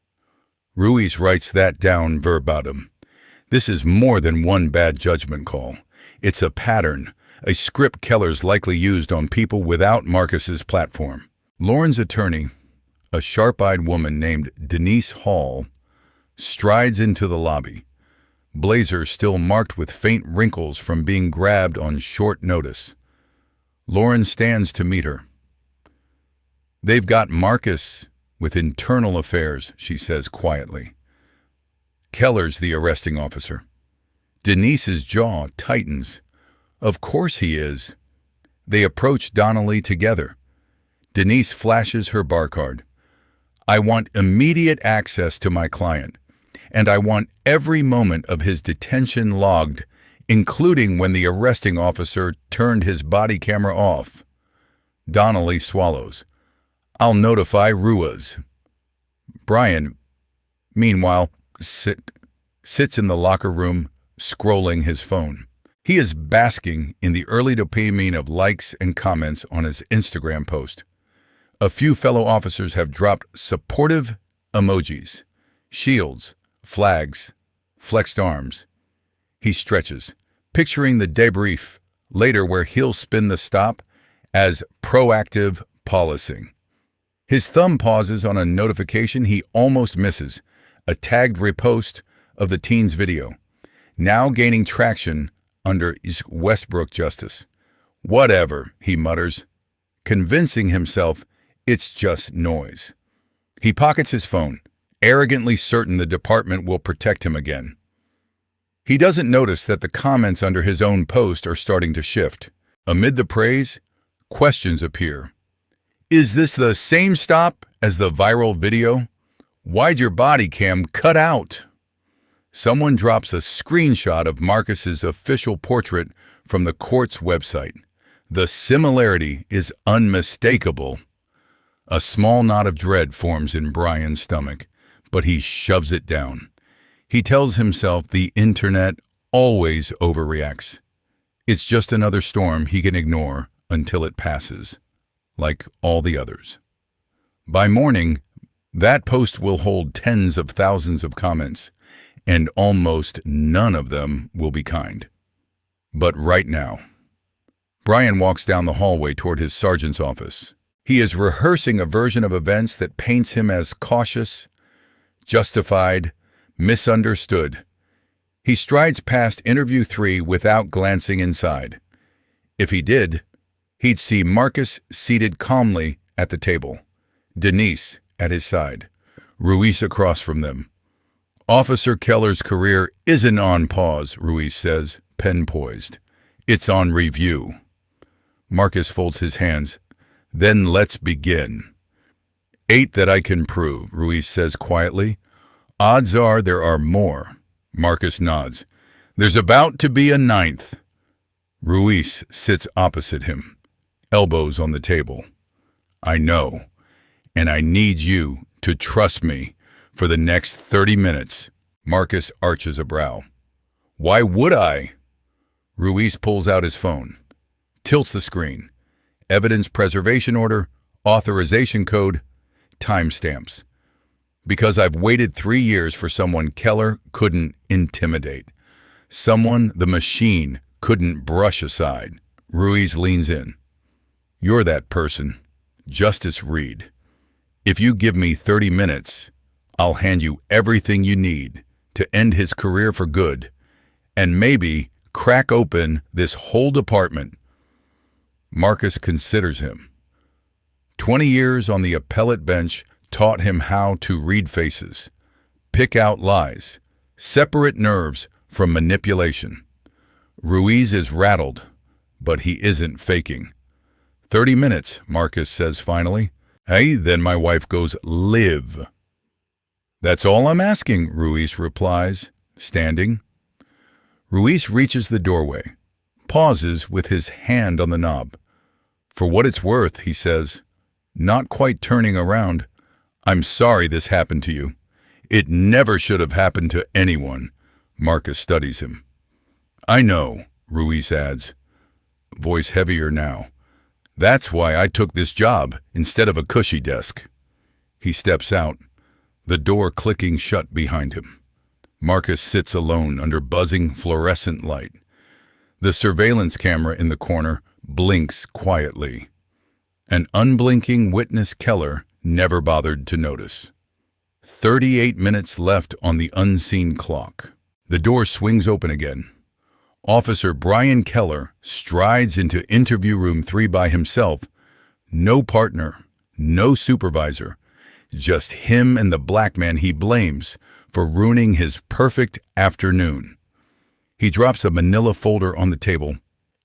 Speaker 1: Ruiz writes that down verbatim. This is more than one bad judgment call. It's a pattern, a script Keller's likely used on people without Marcus's platform. Lauren's attorney, a sharp-eyed woman named Denise Hall, strides into the lobby, blazer still marked with faint wrinkles from being grabbed on short notice. Lauren stands to meet her. They've got Marcus with internal affairs, she says quietly. Keller's the arresting officer. Denise's jaw tightens. Of course he is. They approach Donnelly together. Denise flashes her bar card. I want immediate access to my client, and I want every moment of his detention logged, including when the arresting officer turned his body camera off. Donnelly swallows. I'll notify Ruiz. Brian, meanwhile, sits in the locker room, scrolling his phone. He is basking in the early dopamine of likes and comments on his Instagram post. A few fellow officers have dropped supportive emojis, shields, flags, flexed arms. He stretches, picturing the debrief later where he'll spin the stop as proactive policing. His thumb pauses on a notification he almost misses, a tagged repost of the teen's video, now gaining traction under Westbrook justice. Whatever, he mutters, convincing himself it's just noise. He pockets his phone, arrogantly certain the department will protect him again. He doesn't notice that the comments under his own post are starting to shift. Amid the praise, questions appear. Is this the same stop as the viral video? Why'd your body cam cut out? Someone drops a screenshot of Marcus's official portrait from the court's website. The similarity is unmistakable. A small knot of dread forms in Brian's stomach, but he shoves it down. He tells himself the internet always overreacts. It's just another storm he can ignore until it passes, like all the others. By morning, that post will hold tens of thousands of comments, and almost none of them will be kind. But right now, Brian walks down the hallway toward his sergeant's office. He is rehearsing a version of events that paints him as cautious, justified, misunderstood. He strides past interview 3 without glancing inside. If he did, he'd see Marcus seated calmly at the table, Denise at his side, Ruiz across from them. Officer Keller's career isn't on pause, Ruiz says, pen poised. It's on review. Marcus folds his hands. Then let's begin. 8 that I can prove, Ruiz says quietly. Odds are there are more. Marcus nods. There's about to be a 9th. Ruiz sits opposite him, elbows on the table. I know, and I need you to trust me for the next 30 minutes. Marcus arches a brow. Why would I? Ruiz pulls out his phone, tilts the screen. Evidence preservation order, authorization code, timestamps. Because I've waited 3 years for someone Keller couldn't intimidate. Someone the machine couldn't brush aside. Ruiz leans in. You're that person, Justice Reed. If you give me 30 minutes, I'll hand you everything you need to end his career for good and maybe crack open this whole department. Marcus considers him. 20 years on the appellate bench taught him how to read faces, pick out lies, separate nerves from manipulation. Ruiz is rattled, but he isn't faking. 30 minutes, Marcus says finally. Hey, then my wife goes, live. That's all I'm asking, Ruiz replies, standing. Ruiz reaches the doorway, pauses with his hand on the knob. For what it's worth, he says, not quite turning around, I'm sorry this happened to you. It never should have happened to anyone. Marcus studies him. I know, Ruiz adds, voice heavier now. That's why I took this job instead of a cushy desk. He steps out, the door clicking shut behind him. Marcus sits alone under buzzing fluorescent light. The surveillance camera in the corner blinks quietly. An unblinking witness Keller never bothered to notice. 38 minutes left on the unseen clock. The door swings open again. Officer Brian Keller strides into interview room 3 by himself. No partner, no supervisor, just him and the black man he blames for ruining his perfect afternoon. He drops a manila folder on the table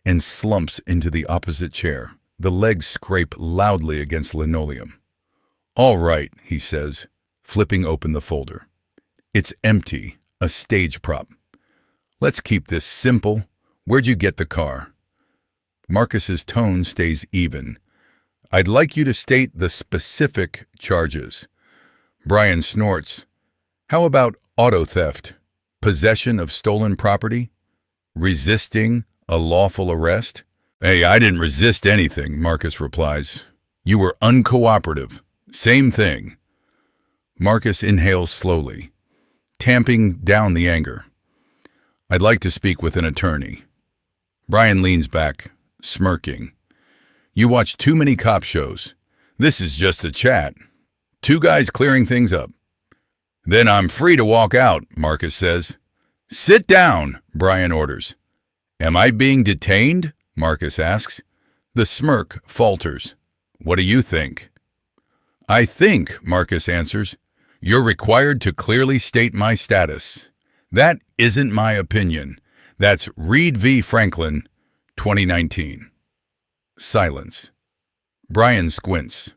Speaker 1: and slumps into the opposite chair. The legs scrape loudly against linoleum. All right, he says, flipping open the folder. It's empty, a stage prop. Let's keep this simple. Where'd you get the car? Marcus's tone stays even. I'd like you to state the specific charges. Brian snorts. How about auto theft, possession of stolen property, resisting a lawful arrest? Hey, I didn't resist anything, Marcus replies. You were uncooperative. Same thing. Marcus inhales slowly, tamping down the anger. I'd like to speak with an attorney. Brian leans back, smirking. You watch too many cop shows. This is just a chat. 2 guys clearing things up. Then I'm free to walk out, Marcus says. Sit down, Brian orders. Am I being detained? Marcus asks. The smirk falters. What do you think? I think, Marcus answers, you're required to clearly state my status. That isn't my opinion. That's Reed v. Franklin, 2019. Silence. Brian squints.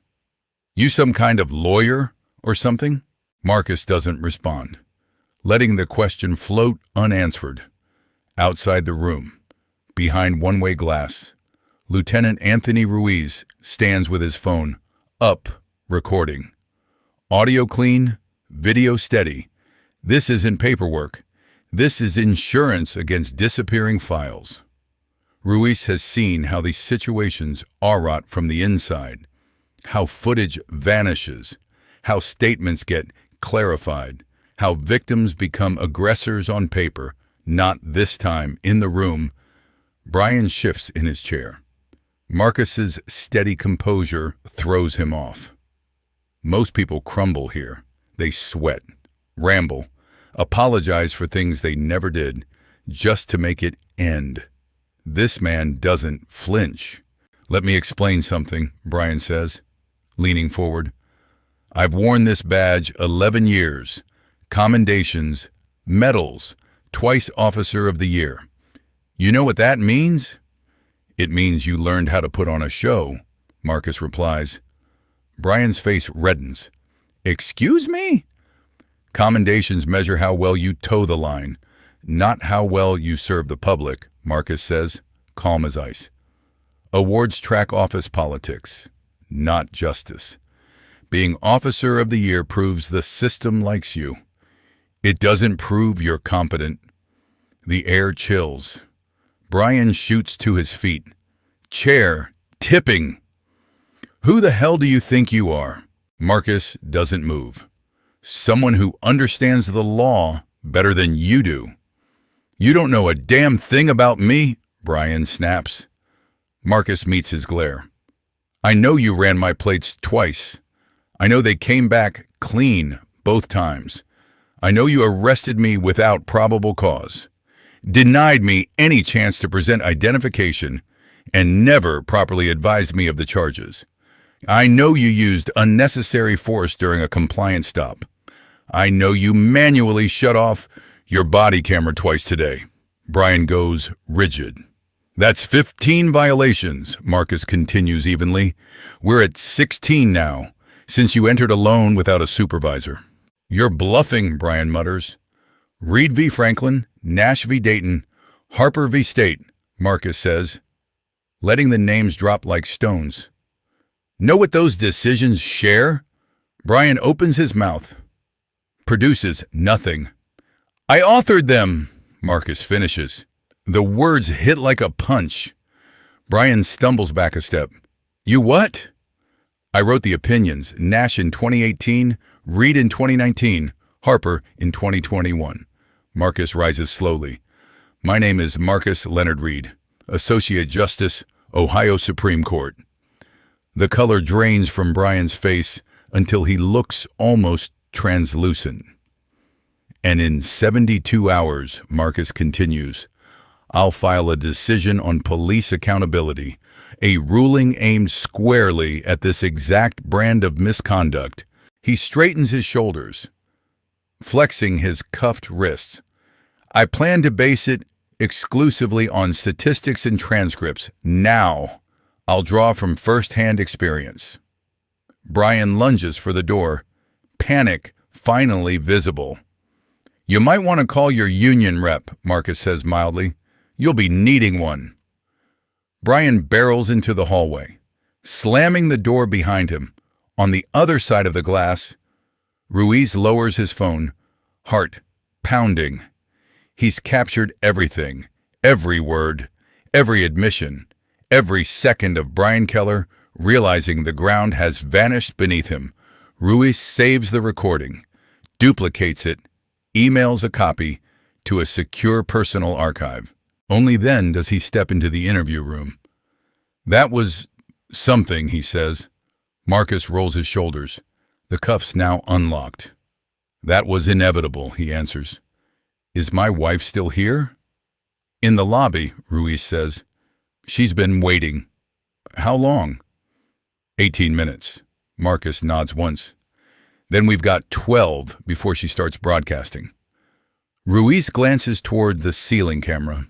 Speaker 1: You some kind of lawyer or something? Marcus doesn't respond, letting the question float unanswered. Outside the room, behind one-way glass, Lieutenant Anthony Ruiz stands with his phone up, recording. Audio clean, video steady. This isn't paperwork. This is insurance against disappearing files. Ruiz has seen how these situations rot from the inside, how footage vanishes, how statements get clarified, how victims become aggressors on paper, not this time in the room. Brian shifts in his chair. Marcus's steady composure throws him off. Most people crumble here. They sweat, ramble, apologize for things they never did, just to make it end. This man doesn't flinch. Let me explain something, Brian says, leaning forward. I've worn this badge 11 years, commendations, medals, twice Officer of the Year. You know what that means? It means you learned how to put on a show, Marcus replies. Brian's face reddens. Excuse me? Commendations measure how well you toe the line, not how well you serve the public, Marcus says, calm as ice. Awards track office politics, not justice. Being Officer of the Year proves the system likes you. It doesn't prove you're competent. The air chills. Brian shoots to his feet. Chair tipping. Who the hell do you think you are? Marcus doesn't move. Someone who understands the law better than you do. You don't know a damn thing about me, Brian snaps. Marcus meets his glare. I know you ran my plates twice. I know they came back clean both times. I know you arrested me without probable cause, denied me any chance to present identification, and never properly advised me of the charges. I know you used unnecessary force during a compliance stop. I know you manually shut off your body camera twice today. Brian goes rigid. That's 15 violations, Marcus continues evenly. We're at 16 now, since you entered alone without a supervisor. You're bluffing, Brian mutters. Reed v. Franklin, Nash v. Dayton, Harper v. State, Marcus says, letting the names drop like stones. Know what those decisions share? Brian opens his mouth, produces nothing. I authored them, Marcus finishes. The words hit like a punch. Brian stumbles back a step. You what? I wrote the opinions, Nash in 2018, Reed in 2019, Harper in 2021. Marcus rises slowly. My name is Marcus Leonard Reed, Associate Justice, Ohio Supreme Court. The color drains from Brian's face until he looks almost translucent. And in 72 hours, Marcus continues, I'll file a decision on police accountability, a ruling aimed squarely at this exact brand of misconduct. He straightens his shoulders, flexing his cuffed wrists. I plan to base it exclusively on statistics and transcripts. Now, I'll draw from first-hand experience. Brian lunges for the door, panic finally visible. You might want to call your union rep, Marcus says mildly. You'll be needing one. Brian barrels into the hallway, slamming the door behind him. On the other side of the glass, Ruiz lowers his phone, heart pounding. He's captured everything, every word, every admission, every second of Brian Keller realizing the ground has vanished beneath him. Ruiz saves the recording, duplicates it, emails a copy to a secure personal archive. Only then does he step into the interview room. That was something, he says. Marcus rolls his shoulders, the cuffs now unlocked. That was inevitable, he answers. Is my wife still here? In the lobby, Ruiz says. She's been waiting. How long? 18 minutes. Marcus nods once. Then we've got 12 before she starts broadcasting. Ruiz glances toward the ceiling camera,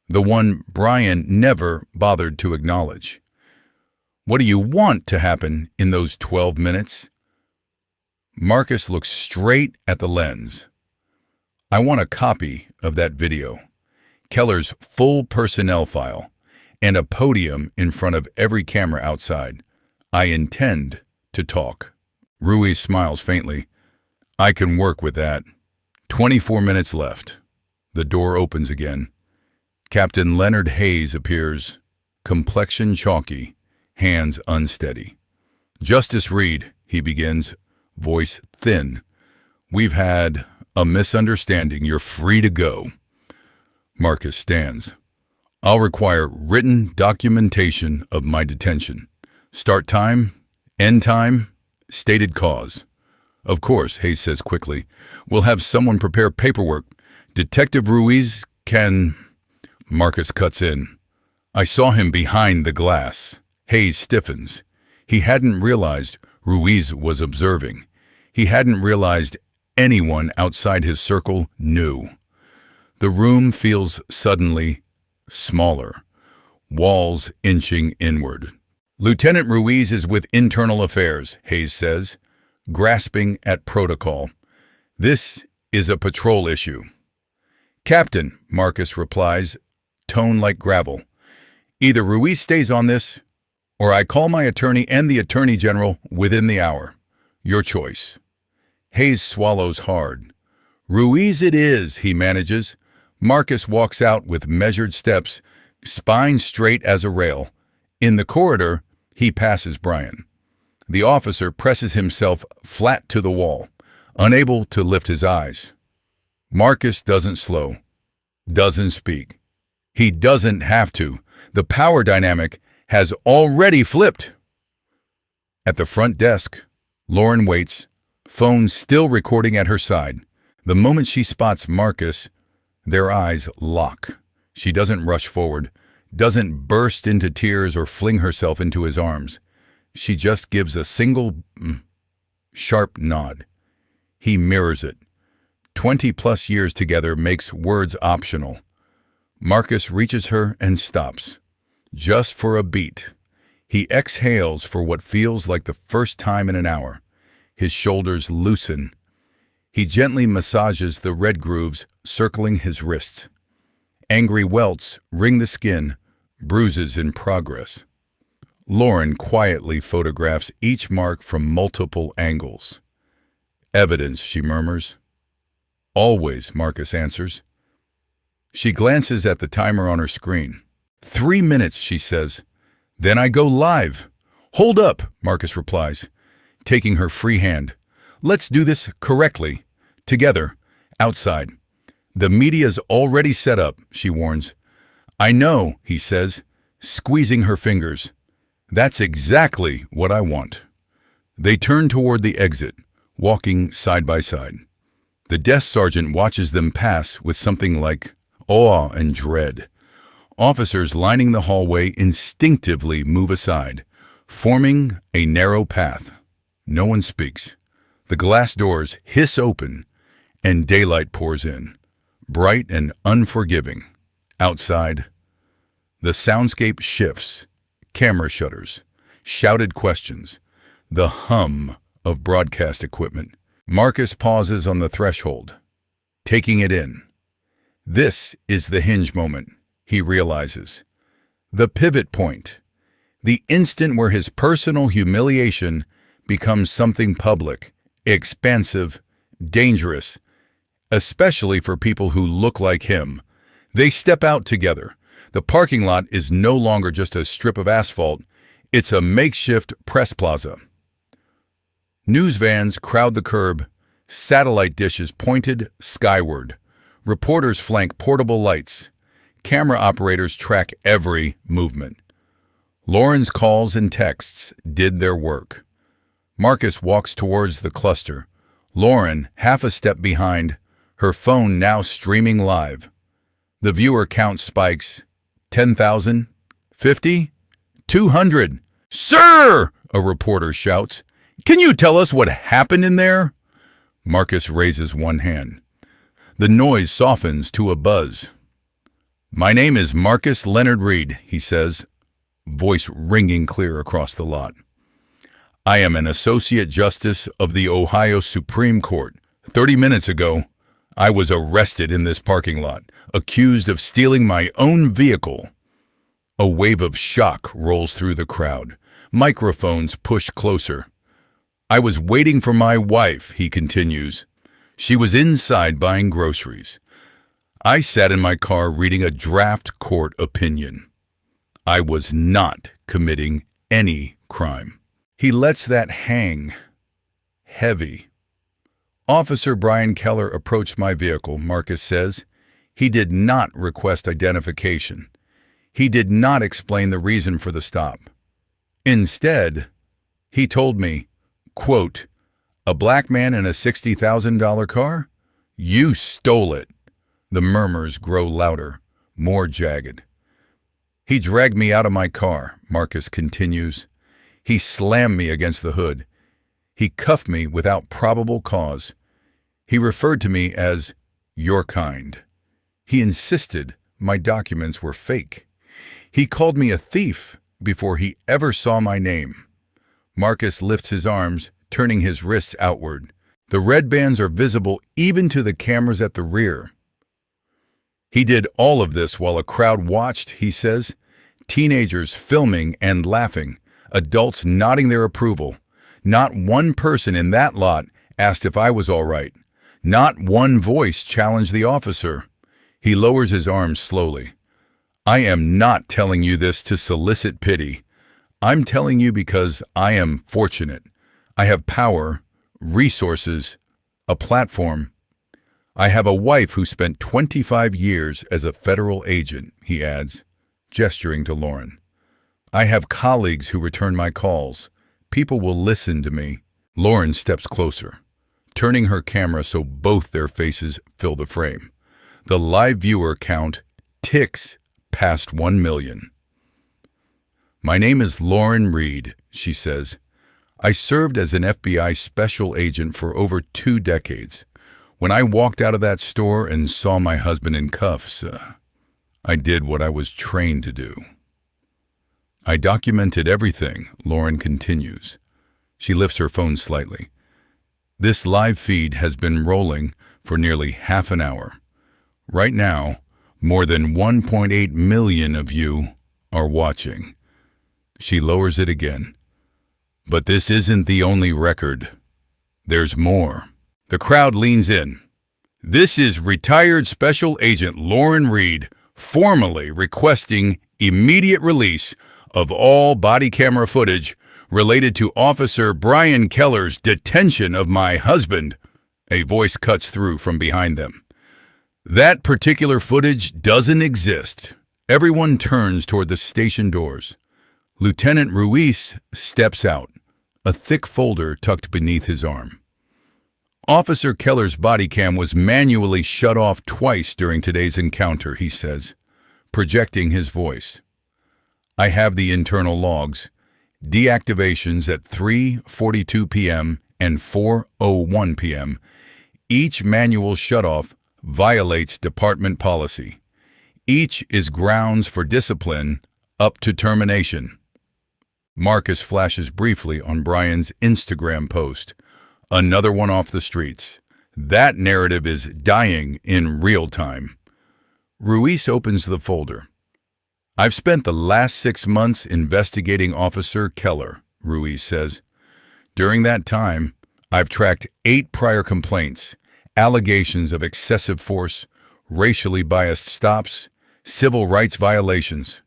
Speaker 1: the one Brian never bothered to acknowledge. What do you want to happen in those 12 minutes? Marcus looks straight at the lens. I want a copy of that video, Keller's full personnel file, and a podium in front of every camera outside. I intend to talk. Ruiz smiles faintly. I can work with that. 24 minutes left. The door opens again. Captain Leonard Hayes appears, complexion chalky, hands unsteady. Justice Reed, he begins, voice thin. We've had a misunderstanding. You're free to go. Marcus stands. I'll require written documentation of my detention. Start time, end time, stated cause. Of course, Hayes says quickly. We'll have someone prepare paperwork. Detective Ruiz can... Marcus cuts in. I saw him behind the glass. Hayes stiffens. He hadn't realized Ruiz was observing. He hadn't realized anyone outside his circle knew. The room feels suddenly smaller, walls inching inward. Lieutenant Ruiz is with Internal Affairs, Hayes says, grasping at protocol. This is a patrol issue. Captain, Marcus replies, tone like gravel. Either Ruiz stays on this, or I call my attorney and the Attorney General within the hour. Your choice. Hayes swallows hard. Ruiz it is, he manages. Marcus walks out with measured steps, spine straight as a rail. In the corridor, he passes Brian. The officer presses himself flat to the wall, unable to lift his eyes. Marcus doesn't slow, doesn't speak. He doesn't have to. The power dynamic has already flipped. At the front desk, Lauren waits, phone still recording at her side. The moment she spots Marcus, their eyes lock. She doesn't rush forward, doesn't burst into tears or fling herself into his arms. She just gives a single, sharp nod. He mirrors it. 20+ years together makes words optional. Marcus reaches her and stops. Just for a beat. He exhales for what feels like the first time in an hour. His shoulders loosen. He gently massages the red grooves circling his wrists. Angry welts ring the skin, bruises in progress. Lauren quietly photographs each mark from multiple angles. Evidence, she murmurs. Always, Marcus answers. She glances at the timer on her screen. 3 minutes, she says. Then I go live. Hold up, Marcus replies, taking her free hand. Let's do this correctly. Together, outside. The media's already set up, she warns. I know, he says, squeezing her fingers. That's exactly what I want. They turn toward the exit, walking side by side. The desk sergeant watches them pass with something like awe and dread. Officers lining the hallway instinctively move aside, forming a narrow path. No one speaks. The glass doors hiss open, and daylight pours in, bright and unforgiving. Outside, the soundscape shifts, camera shutters, shouted questions, the hum of broadcast equipment. Marcus pauses on the threshold, taking it in. This is the hinge moment, he realizes. The pivot point. The instant where his personal humiliation becomes something public, expansive, dangerous, especially for people who look like him. They step out together. The parking lot is no longer just a strip of asphalt. It's a makeshift press plaza. News vans crowd the curb, satellite dishes pointed skyward. Reporters flank portable lights. Camera operators track every movement. Lauren's calls and texts did their work. Marcus walks towards the cluster. Lauren, half a step behind, her phone now streaming live. The viewer count spikes. 10,000? 50? 200? Sir! A reporter shouts. Can you tell us what happened in there? Marcus raises one hand. The noise softens to a buzz. My name is Marcus Leonard Reed, he says, voice ringing clear across the lot. I am an Associate Justice of the Ohio Supreme Court. 30 minutes ago, I was arrested in this parking lot, accused of stealing my own vehicle. A wave of shock rolls through the crowd. Microphones push closer. I was waiting for my wife, he continues. She was inside buying groceries. I sat in my car reading a draft court opinion. I was not committing any crime. He lets that hang. Heavy. Officer Brian Keller approached my vehicle, Marcus says. He did not request identification. He did not explain the reason for the stop. Instead, he told me, quote, a black man in a $60,000 car? You stole it. The murmurs grow louder, more jagged. He dragged me out of my car, Marcus continues. He slammed me against the hood. He cuffed me without probable cause. He referred to me as your kind. He insisted my documents were fake. He called me a thief before he ever saw my name. Marcus lifts his arms, turning his wrists outward. The red bands are visible even to the cameras at the rear. He did all of this while a crowd watched, he says. Teenagers filming and laughing, adults nodding their approval. Not one person in that lot asked if I was all right. Not one voice challenged the officer. He lowers his arms slowly. I am not telling you this to solicit pity. I'm telling you because I am fortunate. I have power, resources, a platform. I have a wife who spent 25 years as a federal agent, he adds, gesturing to Lauren. I have colleagues who return my calls. People will listen to me. Lauren steps closer, turning her camera so both their faces fill the frame. The live viewer count ticks past 1 million. My name is Lauren Reed, she says. I served as an FBI special agent for over 2 decades. When I walked out of that store and saw my husband in cuffs, I did what I was trained to do. I documented everything, Lauren continues. She lifts her phone slightly. This live feed has been rolling for nearly half an hour. Right now, more than 1.8 million of you are watching. She lowers it again. But this isn't the only record. There's more. The crowd leans in. This is retired Special Agent Lauren Reed formally requesting immediate release of all body camera footage related to Officer Brian Keller's detention of my husband. A voice cuts through from behind them. That particular footage doesn't exist. Everyone turns toward the station doors. Lieutenant Ruiz steps out, a thick folder tucked beneath his arm. Officer Keller's body cam was manually shut off twice during today's encounter, he says, projecting his voice. I have the internal logs. Deactivations at 3:42 p.m. and 4:01 p.m. Each manual shutoff violates department policy. Each is grounds for discipline up to termination. Marcus flashes briefly on Brian's Instagram post. Another one off the streets. That narrative is dying in real time. Ruiz opens the folder. I've spent the last 6 months investigating Officer Keller, Ruiz says. During that time, I've tracked 8 prior complaints, allegations of excessive force, racially biased stops, civil rights violations.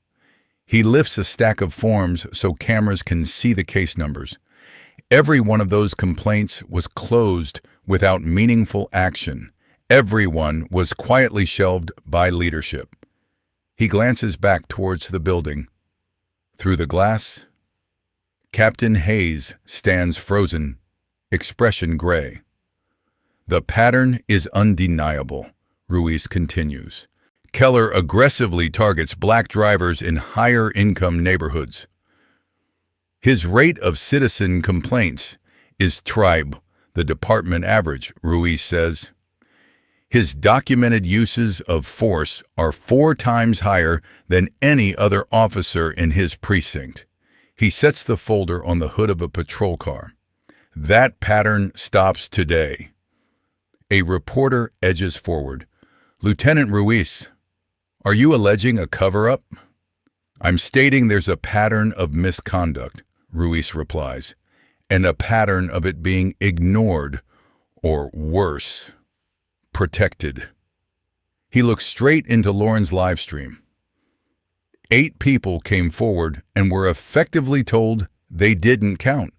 Speaker 1: He lifts a stack of forms so cameras can see the case numbers. Every one of those complaints was closed without meaningful action. Every one was quietly shelved by leadership. He glances back towards the building. Through the glass, Captain Hayes stands frozen, expression gray. The pattern is undeniable, Ruiz continues. Keller aggressively targets black drivers in higher-income neighborhoods. His rate of citizen complaints is tribe the department average, Ruiz says. His documented uses of force are 4 times higher than any other officer in his precinct. He sets the folder on the hood of a patrol car. That pattern stops today. A reporter edges forward. Lieutenant Ruiz, are you alleging a cover-up? I'm stating there's a pattern of misconduct, Ruiz replies, and a pattern of it being ignored, or worse, protected. He looks straight into Lauren's live stream. 8 people came forward and were effectively told they didn't count.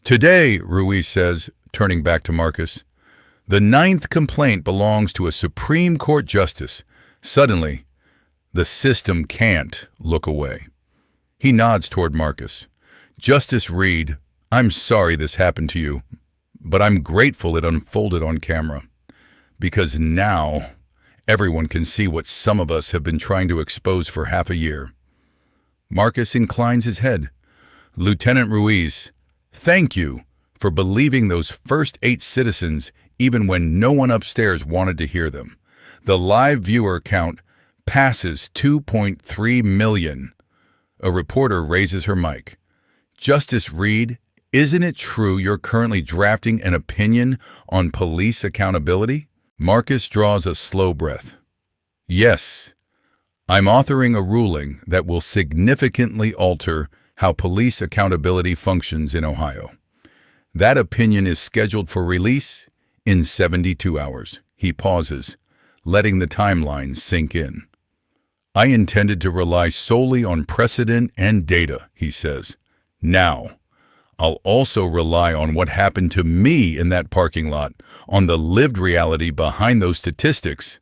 Speaker 1: Today, Ruiz says, turning back to Marcus, the 9th complaint belongs to a Supreme Court justice. Suddenly, the system can't look away. He nods toward Marcus. Justice Reed, I'm sorry this happened to you, but I'm grateful it unfolded on camera. Because now, everyone can see what some of us have been trying to expose for half a year. Marcus inclines his head. Lieutenant Ruiz, thank you for believing those first 8 citizens even when no one upstairs wanted to hear them. The live viewer count passes 2.3 million. A reporter raises her mic. Justice Reed, isn't it true you're currently drafting an opinion on police accountability? Marcus draws a slow breath. Yes, I'm authoring a ruling that will significantly alter how police accountability functions in Ohio. That opinion is scheduled for release in 72 hours. He pauses, letting the timeline sink in. I intended to rely solely on precedent and data, he says. Now, I'll also rely on what happened to me in that parking lot, on the lived reality behind those statistics.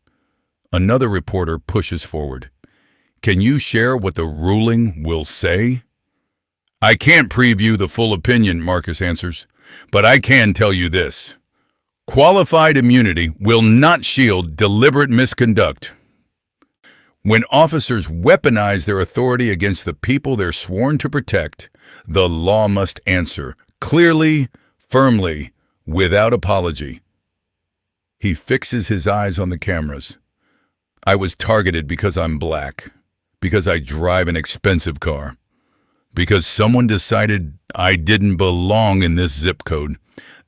Speaker 1: Another reporter pushes forward. Can you share what the ruling will say? I can't preview the full opinion, Marcus answers, but I can tell you this. Qualified immunity will not shield deliberate misconduct. When officers weaponize their authority against the people they're sworn to protect, the law must answer clearly, firmly, without apology. He fixes his eyes on the cameras. I was targeted because I'm black, because I drive an expensive car, because someone decided I didn't belong in this zip code.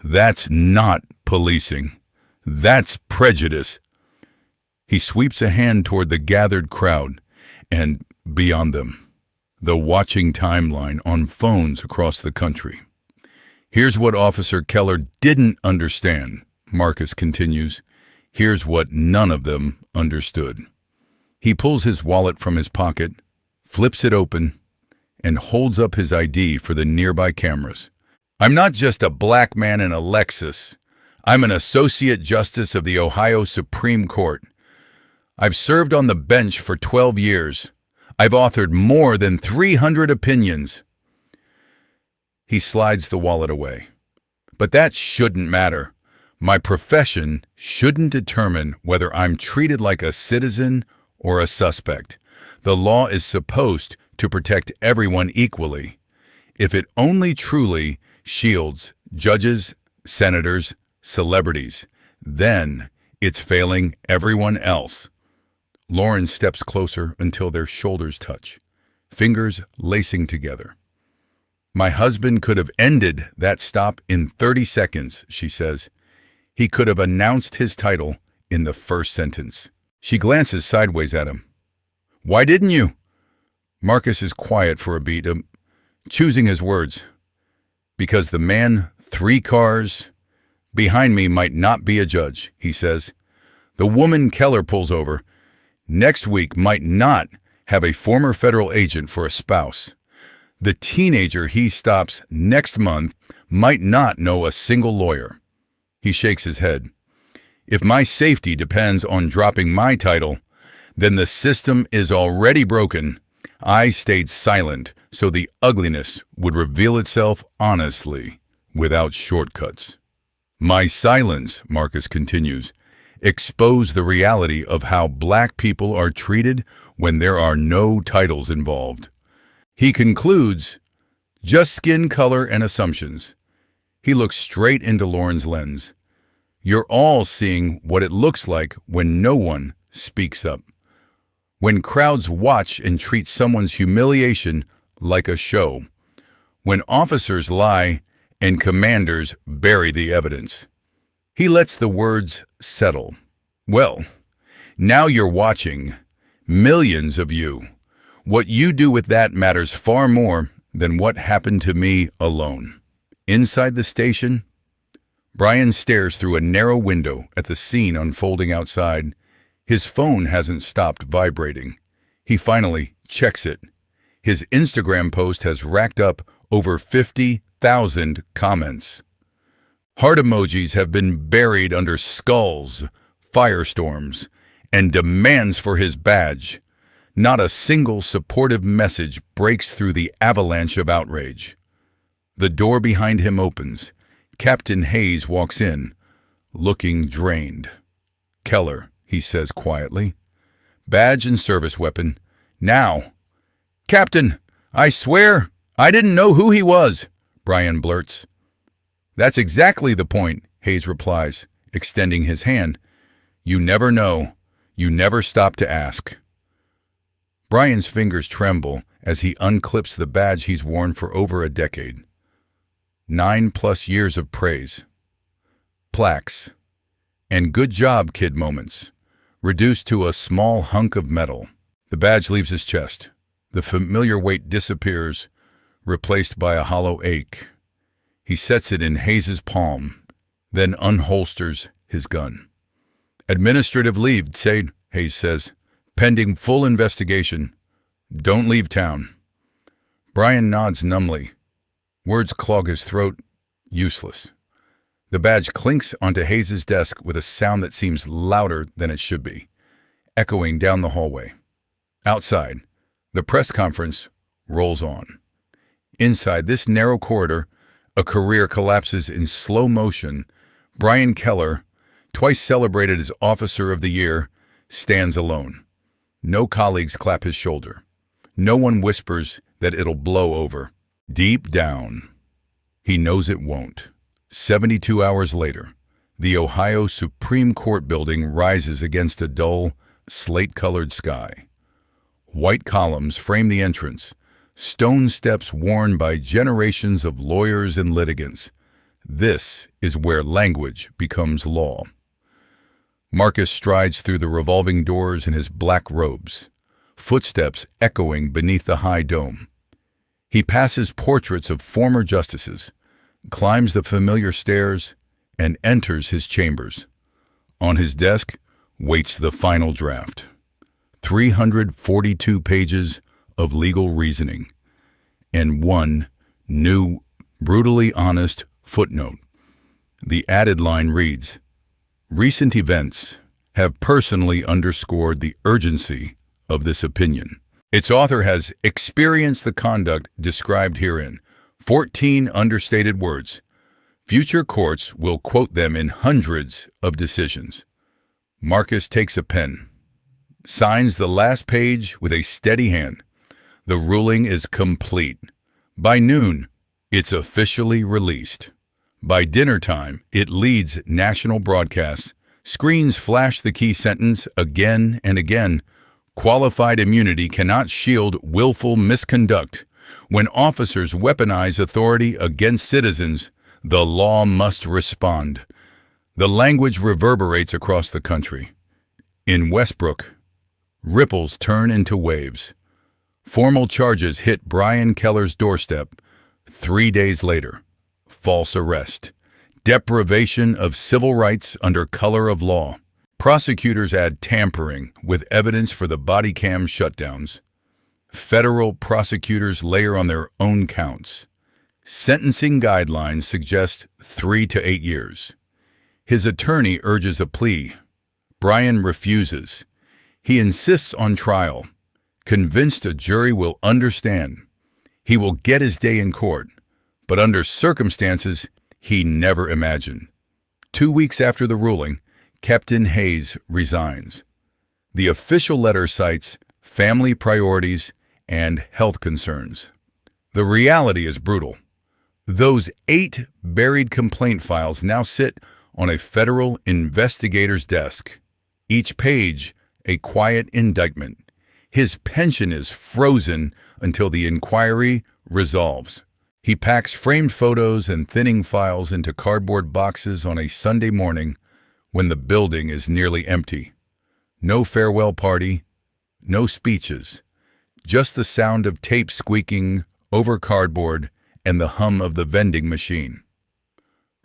Speaker 1: That's not policing. That's prejudice. He sweeps a hand toward the gathered crowd, and beyond them, the watching timeline on phones across the country. Here's what Officer Keller didn't understand, Marcus continues. Here's what none of them understood. He pulls his wallet from his pocket, flips it open, and holds up his ID for the nearby cameras. I'm not just a black man in a Lexus. I'm an Associate Justice of the Ohio Supreme Court. I've served on the bench for 12 years. I've authored more than 300 opinions. He slides the wallet away. But that shouldn't matter. My profession shouldn't determine whether I'm treated like a citizen or a suspect. The law is supposed to protect everyone equally. If it only truly shields judges, senators, celebrities, then it's failing everyone else. Lauren steps closer until their shoulders touch, fingers lacing together. My husband could have ended that stop in 30 seconds, she says. He could have announced his title in the first sentence. She glances sideways at him. Why didn't you? Marcus is quiet for a beat, choosing his words. Because the man 3 cars behind me might not be a judge, he says. The woman Keller pulls over next week might not have a former federal agent for a spouse. The teenager he stops next month might not know a single lawyer. He shakes his head. If my safety depends on dropping my title, then the system is already broken. I stayed silent so the ugliness would reveal itself honestly, without shortcuts. My silence, Marcus continues, expose the reality of how black people are treated when there are no titles involved. He concludes, just skin color and assumptions. He looks straight into Lauren's lens. You're all seeing what it looks like when no one speaks up. When crowds watch and treat someone's humiliation like a show. When officers lie and commanders bury the evidence. He lets the words settle. Well, now you're watching. Millions of you. What you do with that matters far more than what happened to me alone. Inside the station, Brian stares through a narrow window at the scene unfolding outside. His phone hasn't stopped vibrating. He finally checks it. His Instagram post has racked up over 50,000 comments. Heart emojis have been buried under skulls, firestorms, and demands for his badge. Not a single supportive message breaks through the avalanche of outrage. The door behind him opens. Captain Hayes walks in, looking drained. Keller, he says quietly. Badge and service weapon. Now. Captain, I swear, I didn't know who he was, Brian blurts. That's exactly the point, Hayes replies, extending his hand. You never know. You never stop to ask. Brian's fingers tremble as he unclips the badge he's worn for over a decade. 9+ years of praise. Plaques. And good job, kid moments. Reduced to a small hunk of metal. The badge leaves his chest. The familiar weight disappears, replaced by a hollow ache. He sets it in Hayes' palm, then unholsters his gun. Administrative leave, Sade, Hayes says. Pending full investigation. Don't leave town. Brian nods numbly. Words clog his throat. Useless. The badge clinks onto Hayes' desk with a sound that seems louder than it should be, echoing down the hallway. Outside, the press conference rolls on. Inside this narrow corridor, a career collapses in slow motion. Brian Keller, twice celebrated as Officer of the Year, stands alone. No colleagues clap his shoulder. No one whispers that it'll blow over. Deep down, he knows it won't. 72 hours later, the Ohio Supreme Court building rises against a dull, slate-colored sky. White columns frame the entrance, stone steps worn by generations of lawyers and litigants. This is where language becomes law. Marcus strides through the revolving doors in his black robes, footsteps echoing beneath the high dome. He passes portraits of former justices, climbs the familiar stairs, and enters his chambers. On his desk waits the final draft. 342 pages of legal reasoning, and one new, brutally honest footnote. The added line reads, "Recent events have personally underscored the urgency of this opinion." Its author has experienced the conduct described herein. 14 understated words. Future courts will quote them in hundreds of decisions. Marcus takes a pen, signs the last page with a steady hand. The ruling is complete. By noon, it's officially released. By dinner time, it leads national broadcasts. Screens flash the key sentence again and again. Qualified immunity cannot shield willful misconduct. When officers weaponize authority against citizens, the law must respond. The language reverberates across the country. In Westbrook, ripples turn into waves. Formal charges hit Brian Keller's doorstep. 3 days later, false arrest, deprivation of civil rights under color of law. Prosecutors add tampering with evidence for the body cam shutdowns. Federal prosecutors layer on their own counts. Sentencing guidelines suggest 3 to 8 years. His attorney urges a plea. Brian refuses. He insists on trial, convinced a jury will understand. He will get his day in court, but under circumstances he never imagined. 2 weeks after the ruling, Captain Hayes resigns. The official letter cites family priorities and health concerns. The reality is brutal. Those 8 buried complaint files now sit on a federal investigator's desk. Each page a quiet indictment. His pension is frozen until the inquiry resolves. He packs framed photos and thinning files into cardboard boxes on a Sunday morning when the building is nearly empty. No farewell party, no speeches, just the sound of tape squeaking over cardboard and the hum of the vending machine.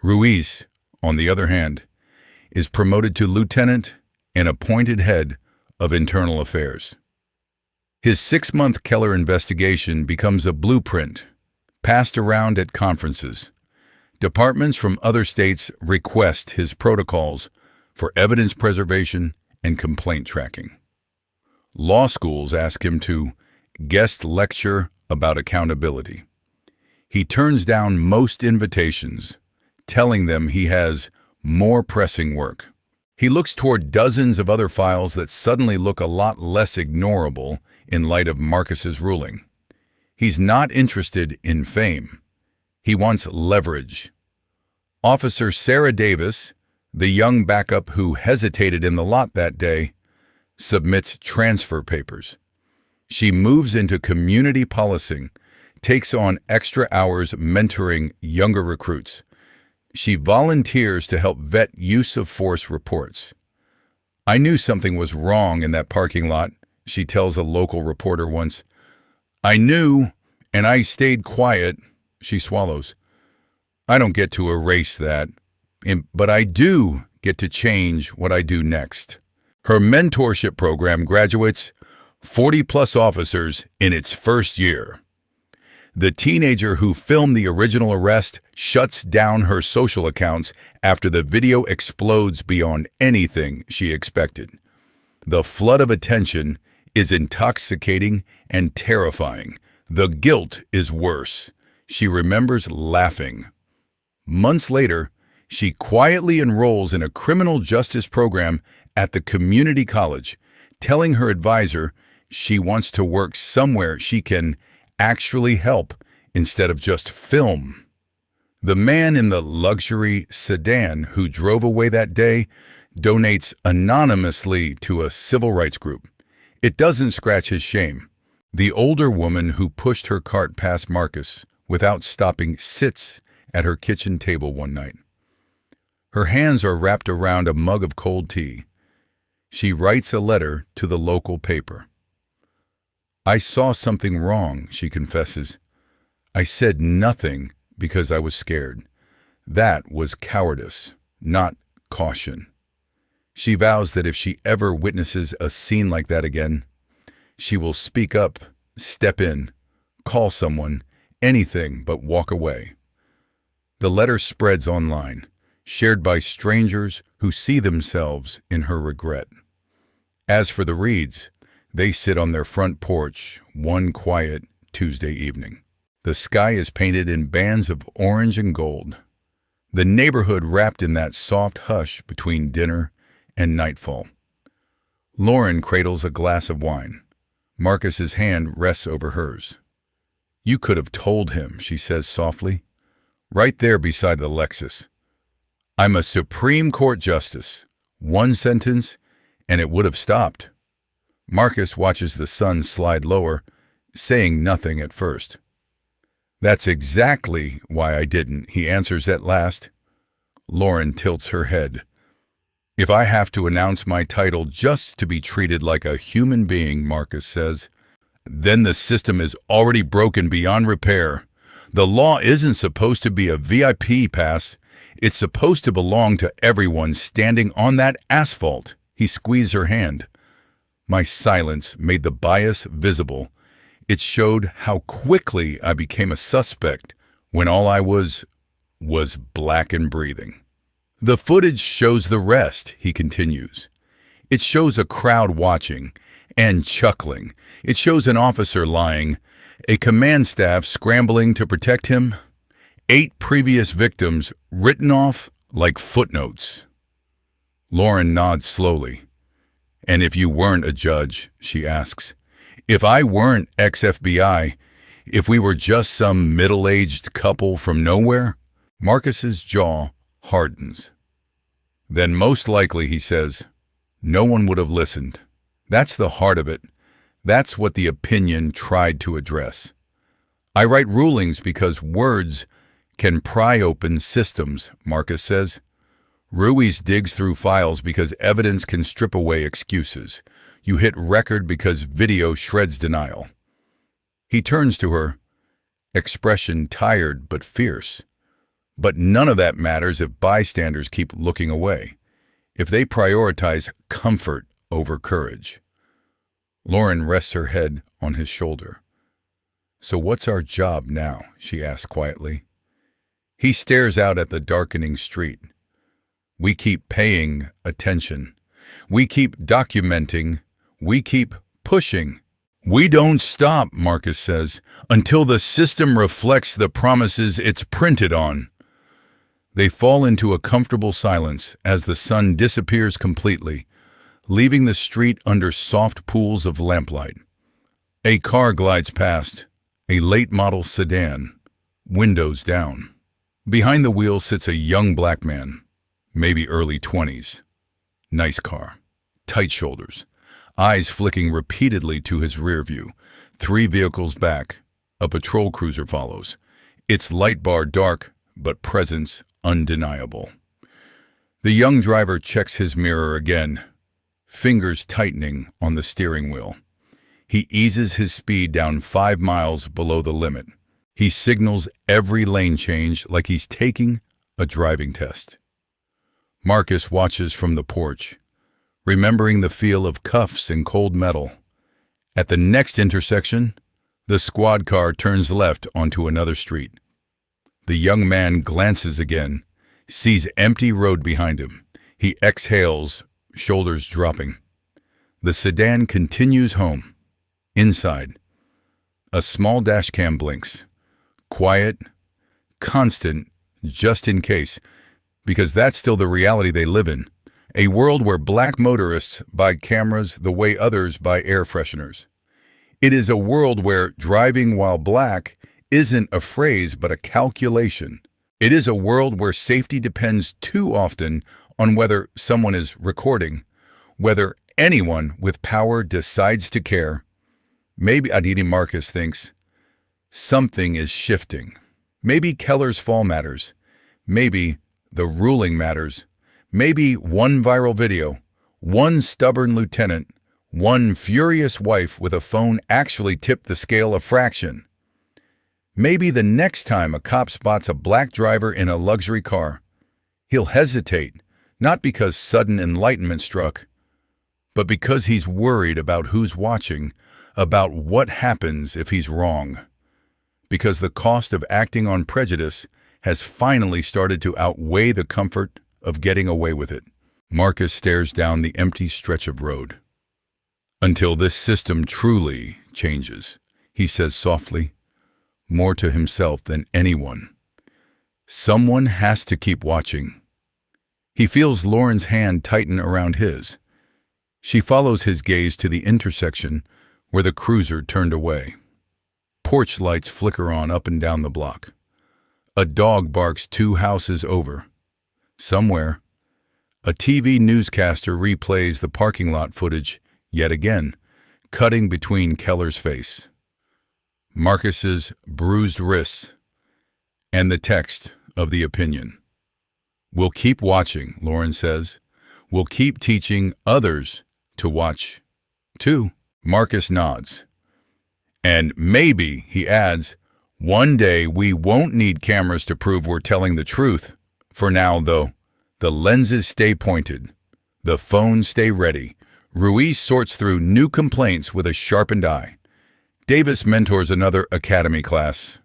Speaker 1: Ruiz, on the other hand, is promoted to lieutenant and appointed head of internal affairs. His 6-month Keller investigation becomes a blueprint, passed around at conferences. Departments from other states request his protocols for evidence preservation and complaint tracking. Law schools ask him to guest lecture about accountability. He turns down most invitations, telling them he has more pressing work. He looks toward dozens of other files that suddenly look a lot less ignorable in light of Marcus's ruling. He's not interested in fame. He wants leverage. Officer Sarah Davis, the young backup who hesitated in the lot that day, submits transfer papers. She moves into community policing, takes on extra hours mentoring younger recruits. She volunteers to help vet use of force reports. "I knew something was wrong in that parking lot," she tells a local reporter once. "I knew, and I stayed quiet," she swallows. "I don't get to erase that, but I do get to change what I do next." Her mentorship program graduates 40-plus officers in its first year. The teenager who filmed the original arrest shuts down her social accounts after the video explodes beyond anything she expected. The flood of attention is intoxicating and terrifying. The guilt is worse. She remembers laughing. Months later, she quietly enrolls in a criminal justice program at the community college, telling her advisor she wants to work somewhere she can actually help instead of just film. The man in the luxury sedan who drove away that day donates anonymously to a civil rights group. It doesn't scratch his shame. The older woman who pushed her cart past Marcus without stopping sits at her kitchen table one night. Her hands are wrapped around a mug of cold tea. She writes a letter to the local paper. "I saw something wrong," she confesses. "I said nothing because I was scared. That was cowardice, not caution." She vows that if she ever witnesses a scene like that again, she will speak up, step in, call someone, anything but walk away. The letter spreads online, shared by strangers who see themselves in her regret. As for the Reeds, they sit on their front porch one quiet Tuesday evening. The sky is painted in bands of orange and gold. The neighborhood wrapped in that soft hush between dinner and nightfall. Lauren cradles a glass of wine. Marcus's hand rests over hers. "You could have told him," she says softly, right there beside the Lexus. "I'm a Supreme Court justice." One sentence, and it would have stopped. Marcus watches the sun slide lower, saying nothing at first. "That's exactly why I didn't," he answers at last. Lauren tilts her head. "If I have to announce my title just to be treated like a human being," Marcus says, "then the system is already broken beyond repair. The law isn't supposed to be a VIP pass. It's supposed to belong to everyone standing on that asphalt." He squeezed her hand. My silence made the bias visible. It showed how quickly I became a suspect when all I was black and breathing. "The footage shows the rest," he continues. "It shows a crowd watching and chuckling. It shows an officer lying, a command staff scrambling to protect him, 8 previous victims written off like footnotes." Lauren nods slowly. "And if you weren't a judge," she asks, "if I weren't ex-FBI, if we were just some middle-aged couple from nowhere?" Marcus's jaw hardens. "Then most likely," he says, "no one would have listened." That's the heart of it. That's what the opinion tried to address. "I write rulings because words can pry open systems," Marcus says. "Ruiz digs through files because evidence can strip away excuses. You hit record because video shreds denial." He turns to her, expression tired but fierce. "But none of that matters if bystanders keep looking away, if they prioritize comfort over courage." Lauren rests her head on his shoulder. "So what's our job now?" she asks quietly. He stares out at the darkening street. "We keep paying attention. We keep documenting. We keep pushing. We don't stop," Marcus says, "until the system reflects the promises it's printed on." They fall into a comfortable silence as the sun disappears completely, leaving the street under soft pools of lamplight. A car glides past, a late-model sedan, windows down. Behind the wheel sits a young black man, maybe early 20s. Nice car, tight shoulders, eyes flicking repeatedly to his rear view. 3 vehicles back, a patrol cruiser follows, its light bar dark but presence undeniable. The young driver checks his mirror again, fingers tightening on the steering wheel. He eases his speed down 5 miles below the limit. He signals every lane change like he's taking a driving test. Marcus watches from the porch, remembering the feel of cuffs and cold metal. At the next intersection, The squad car turns left onto another street. The young man glances again, sees empty road behind him. He exhales, shoulders dropping. The sedan continues home. Inside, a small dashcam blinks. Quiet, constant, just in case, because that's still the reality they live in. A world where black motorists buy cameras the way others buy air fresheners. It is a world where driving while black isn't a phrase but a calculation. It is a world where safety depends too often on whether someone is recording, whether anyone with power decides to care. Maybe Aditi Marcus thinks something is shifting. Maybe Keller's fall matters. Maybe the ruling matters. Maybe one viral video, one stubborn lieutenant, one furious wife with a phone actually tipped the scale a fraction. Maybe the next time a cop spots a black driver in a luxury car, he'll hesitate, not because sudden enlightenment struck, but because he's worried about who's watching, about what happens if he's wrong. Because the cost of acting on prejudice has finally started to outweigh the comfort of getting away with it. Marcus stares down the empty stretch of road. Until this system truly changes, he says softly, more to himself than anyone. Someone has to keep watching. He feels Lauren's hand tighten around his. She follows his gaze to the intersection where the cruiser turned away. Porch lights flicker on up and down the block. A dog barks 2 houses over. Somewhere, a TV newscaster replays the parking lot footage yet again, cutting between Keller's face, Marcus's bruised wrists, and the text of the opinion. We'll keep watching, Lauren says. We'll keep teaching others to watch, too. Marcus nods. And maybe, he adds, one day we won't need cameras to prove we're telling the truth. For now, though, the lenses stay pointed. The phones stay ready. Ruiz sorts through new complaints with a sharpened eye. Davis mentors another academy class,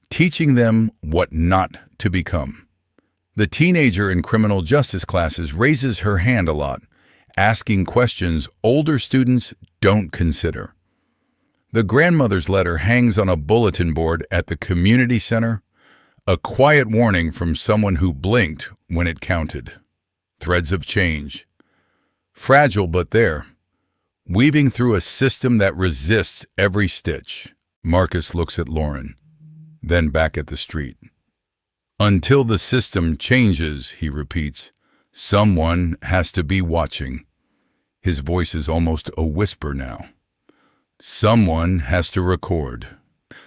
Speaker 1: teaching them what not to become. The teenager in criminal justice classes raises her hand a lot, asking questions older students don't consider. The grandmother's letter hangs on a bulletin board at the community center, a quiet warning from someone who blinked when it counted. Threads of change. Fragile but there, weaving through a system that resists every stitch. Marcus looks at Lauren, then back at the street. Until the system changes, he repeats, someone has to be watching. His voice is almost a whisper now. Someone has to record.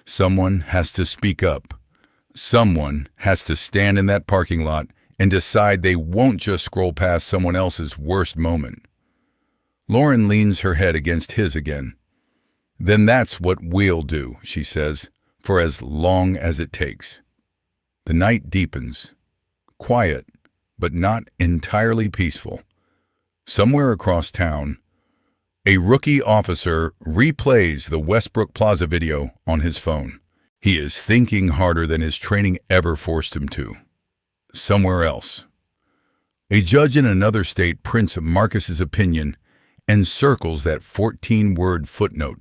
Speaker 1: Someone has to speak up. Someone has to stand in that parking lot and decide they won't just scroll past someone else's worst moment. Lauren leans her head against his again. Then that's what we'll do, she says, for as long as it takes. The night deepens. Quiet, but not entirely peaceful. Somewhere across town, a rookie officer replays the Westbrook Plaza video on his phone. He is thinking harder than his training ever forced him to. Somewhere else, a judge in another state prints Marcus's opinion and circles that 14-word footnote.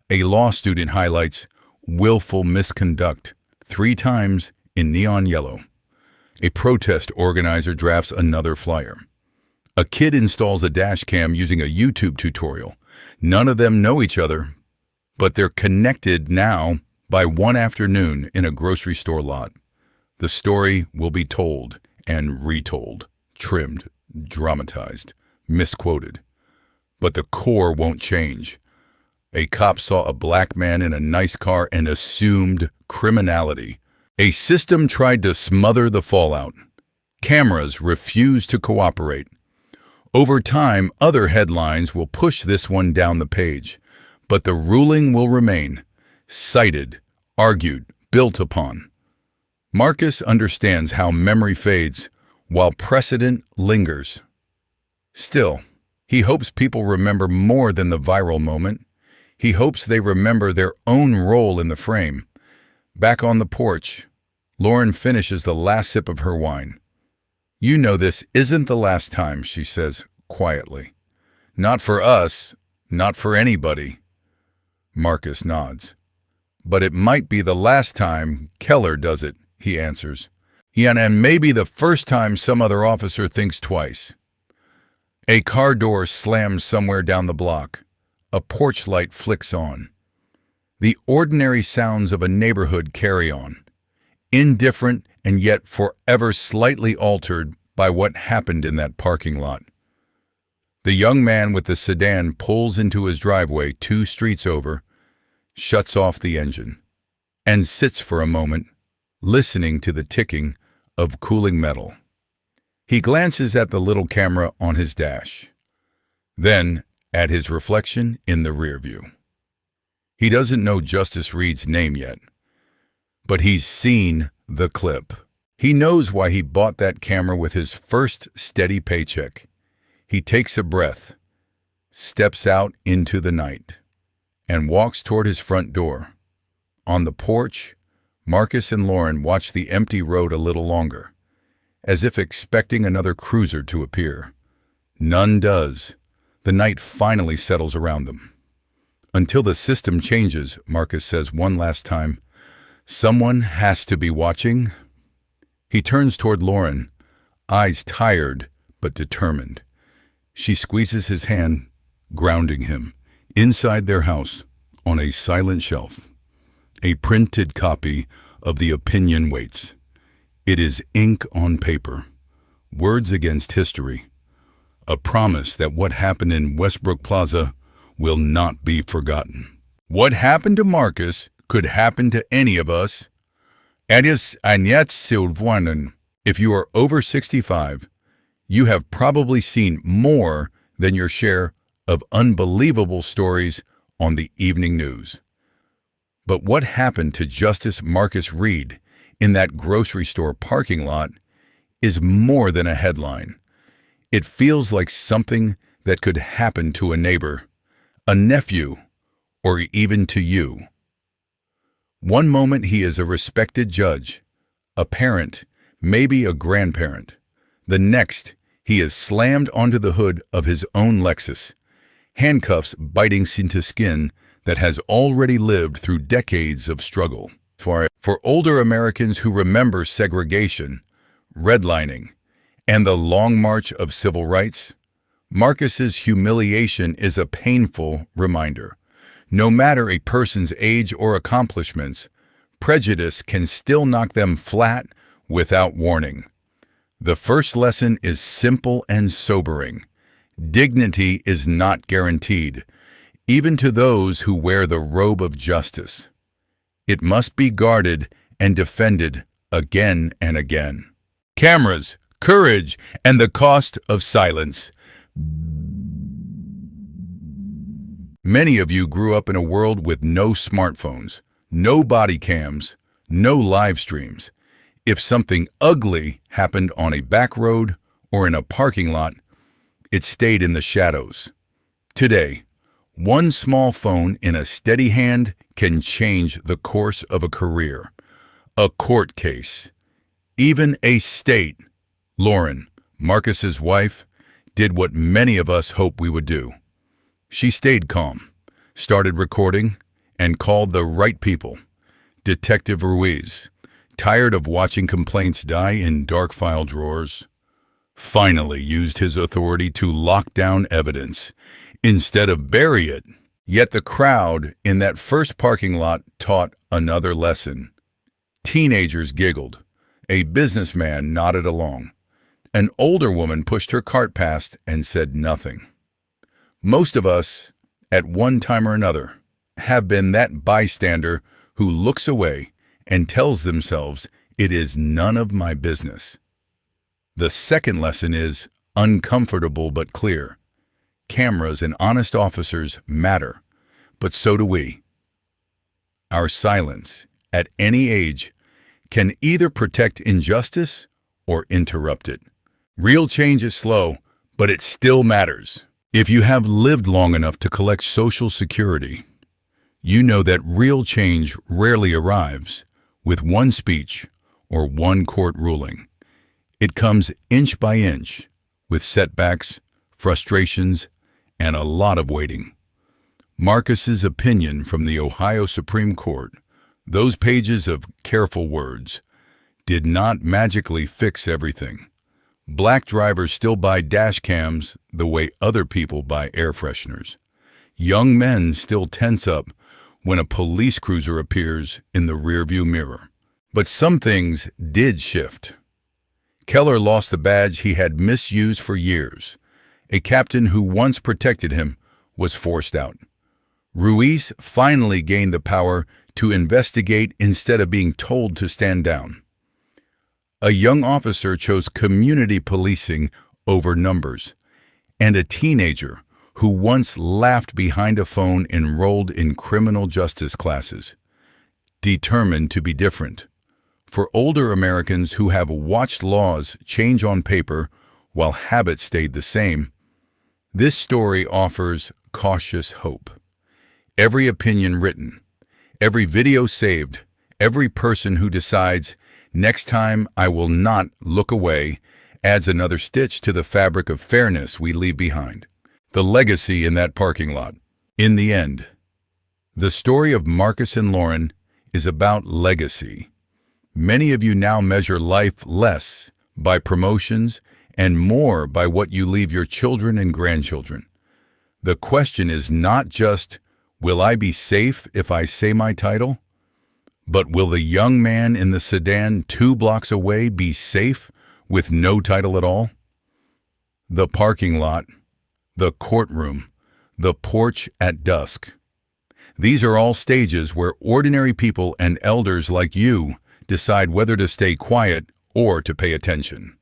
Speaker 1: A law student highlights willful misconduct 3 times in neon yellow. A protest organizer drafts another flyer. A kid installs a dash cam using a YouTube tutorial. None of them know each other, but they're connected now by one afternoon in a grocery store lot. The story will be told and retold, trimmed, dramatized, misquoted. But the core won't change. A cop saw a black man in a nice car and assumed criminality. A system tried to smother the fallout. Cameras refused to cooperate. Over time, other headlines will push this one down the page, but the ruling will remain, cited, argued, built upon. Marcus understands how memory fades while precedent lingers. Still, he hopes people remember more than the viral moment. He hopes they remember their own role in the frame. Back on the porch, Lauren finishes the last sip of her wine. "You know this isn't the last time," she says quietly. "Not for us, not for anybody." Marcus nods. "But it might be the last time Keller does it," he answers. "Yeah, and maybe the first time some other officer thinks twice." A car door slams somewhere down the block. A porch light flicks on. The ordinary sounds of a neighborhood carry on, indifferent and yet forever slightly altered by what happened in that parking lot. The young man with the sedan pulls into his driveway 2 streets over, shuts off the engine, and sits for a moment, listening to the ticking of cooling metal. He glances at the little camera on his dash, then at his reflection in the rearview. He doesn't know Justice Reed's name yet, but he's seen the clip. He knows why he bought that camera with his first steady paycheck. He takes a breath, steps out into the night, and walks toward his front door. On the porch, Marcus and Lauren watch the empty road a little longer, as if expecting another cruiser to appear. None does. The night finally settles around them. "Until the system changes," Marcus says one last time, "someone has to be watching." He turns toward Lauren, eyes tired but determined. She squeezes his hand, grounding him. Inside their house, on a silent shelf, a printed copy of the opinion waits. It is ink on paper, words against history, a promise that what happened in Westbrook Plaza will not be forgotten. What happened to Marcus could happen to any of us. If you are over 65, you have probably seen more than your share of unbelievable stories on the evening news. But what happened to Justice Marcus Reed in that grocery store parking lot is more than a headline. It feels like something that could happen to a neighbor, a nephew, or even to you. One moment he is a respected judge, a parent, maybe a grandparent. The next, he is slammed onto the hood of his own Lexus, handcuffs biting into skin that has already lived through decades of struggle. For older Americans who remember segregation, redlining, and the long march of civil rights, Marcus's humiliation is a painful reminder. No matter a person's age or accomplishments, prejudice can still knock them flat without warning. The first lesson is simple and sobering. Dignity is not guaranteed, even to those who wear the robe of justice. It must be guarded and defended again and again. Cameras, courage, and the cost of silence. Many of you grew up in a world with no smartphones, no body cams, no live streams. If something ugly happened on a back road or in a parking lot, it stayed in the shadows. Today, one small phone in a steady hand can change the course of a career, a court case, even a state. Lauren, Marcus's wife, did what many of us hope we would do. She stayed calm, started recording, and called the right people. Detective Ruiz, tired of watching complaints die in dark file drawers, finally used his authority to lock down evidence instead of bury it. Yet the crowd in that first parking lot taught another lesson. Teenagers giggled. A businessman nodded along. An older woman pushed her cart past and said nothing. Most of us, at one time or another, have been that bystander who looks away and tells themselves it is none of my business. The second lesson is uncomfortable but clear. Cameras and honest officers matter, but so do we. Our silence, at any age, can either protect injustice or interrupt it. Real change is slow, but it still matters. If you have lived long enough to collect Social Security, You know that real change rarely arrives with one speech or one court ruling. It comes inch by inch with setbacks, frustrations, and a lot of waiting. Marcus's opinion from the Ohio Supreme Court, those pages of careful words, did not magically fix everything. Black drivers still buy dash cams the way other people buy air fresheners. Young men still tense up when a police cruiser appears in the rearview mirror. But some things did shift. Keller lost the badge he had misused for years. A captain who once protected him was forced out. Ruiz finally gained the power to investigate instead of being told to stand down. A young officer chose community policing over numbers, and a teenager who once laughed behind a phone enrolled in criminal justice classes, determined to be different. For older Americans who have watched laws change on paper while habits stayed the same, this story offers cautious hope. Every opinion written, every video saved, every person who decides, next time I will not look away, adds another stitch to the fabric of fairness we leave behind. The legacy in that parking lot. In the end, the story of Marcus and Lauren is about legacy. Many of you now measure life less by promotions and more by what you leave your children and grandchildren. The question is not just, will I be safe if I say my title? But will the young man in the sedan 2 blocks away be safe with no title at all? The parking lot, the courtroom, the porch at dusk. These are all stages where ordinary people and elders like you decide whether to stay quiet or to pay attention.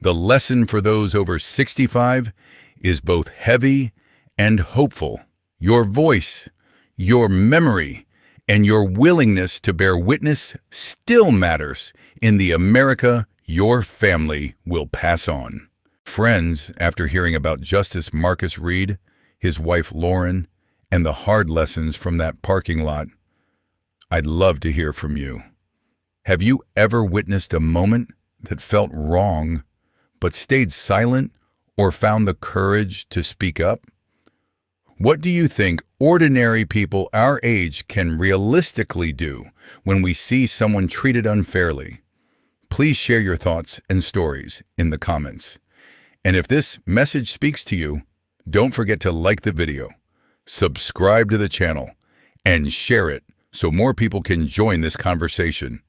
Speaker 1: The lesson for those over 65 is both heavy and hopeful. Your voice, your memory, and your willingness to bear witness still matters in the America your family will pass on. Friends, after hearing about Justice Marcus Reed, his wife Lauren, and the hard lessons from that parking lot, I'd love to hear from you. Have you ever witnessed a moment that felt wrong, but stayed silent or found the courage to speak up? What do you think ordinary people our age can realistically do when we see someone treated unfairly? Please share your thoughts and stories in the comments. And if this message speaks to you, don't forget to like the video, subscribe to the channel, and share it so more people can join this conversation.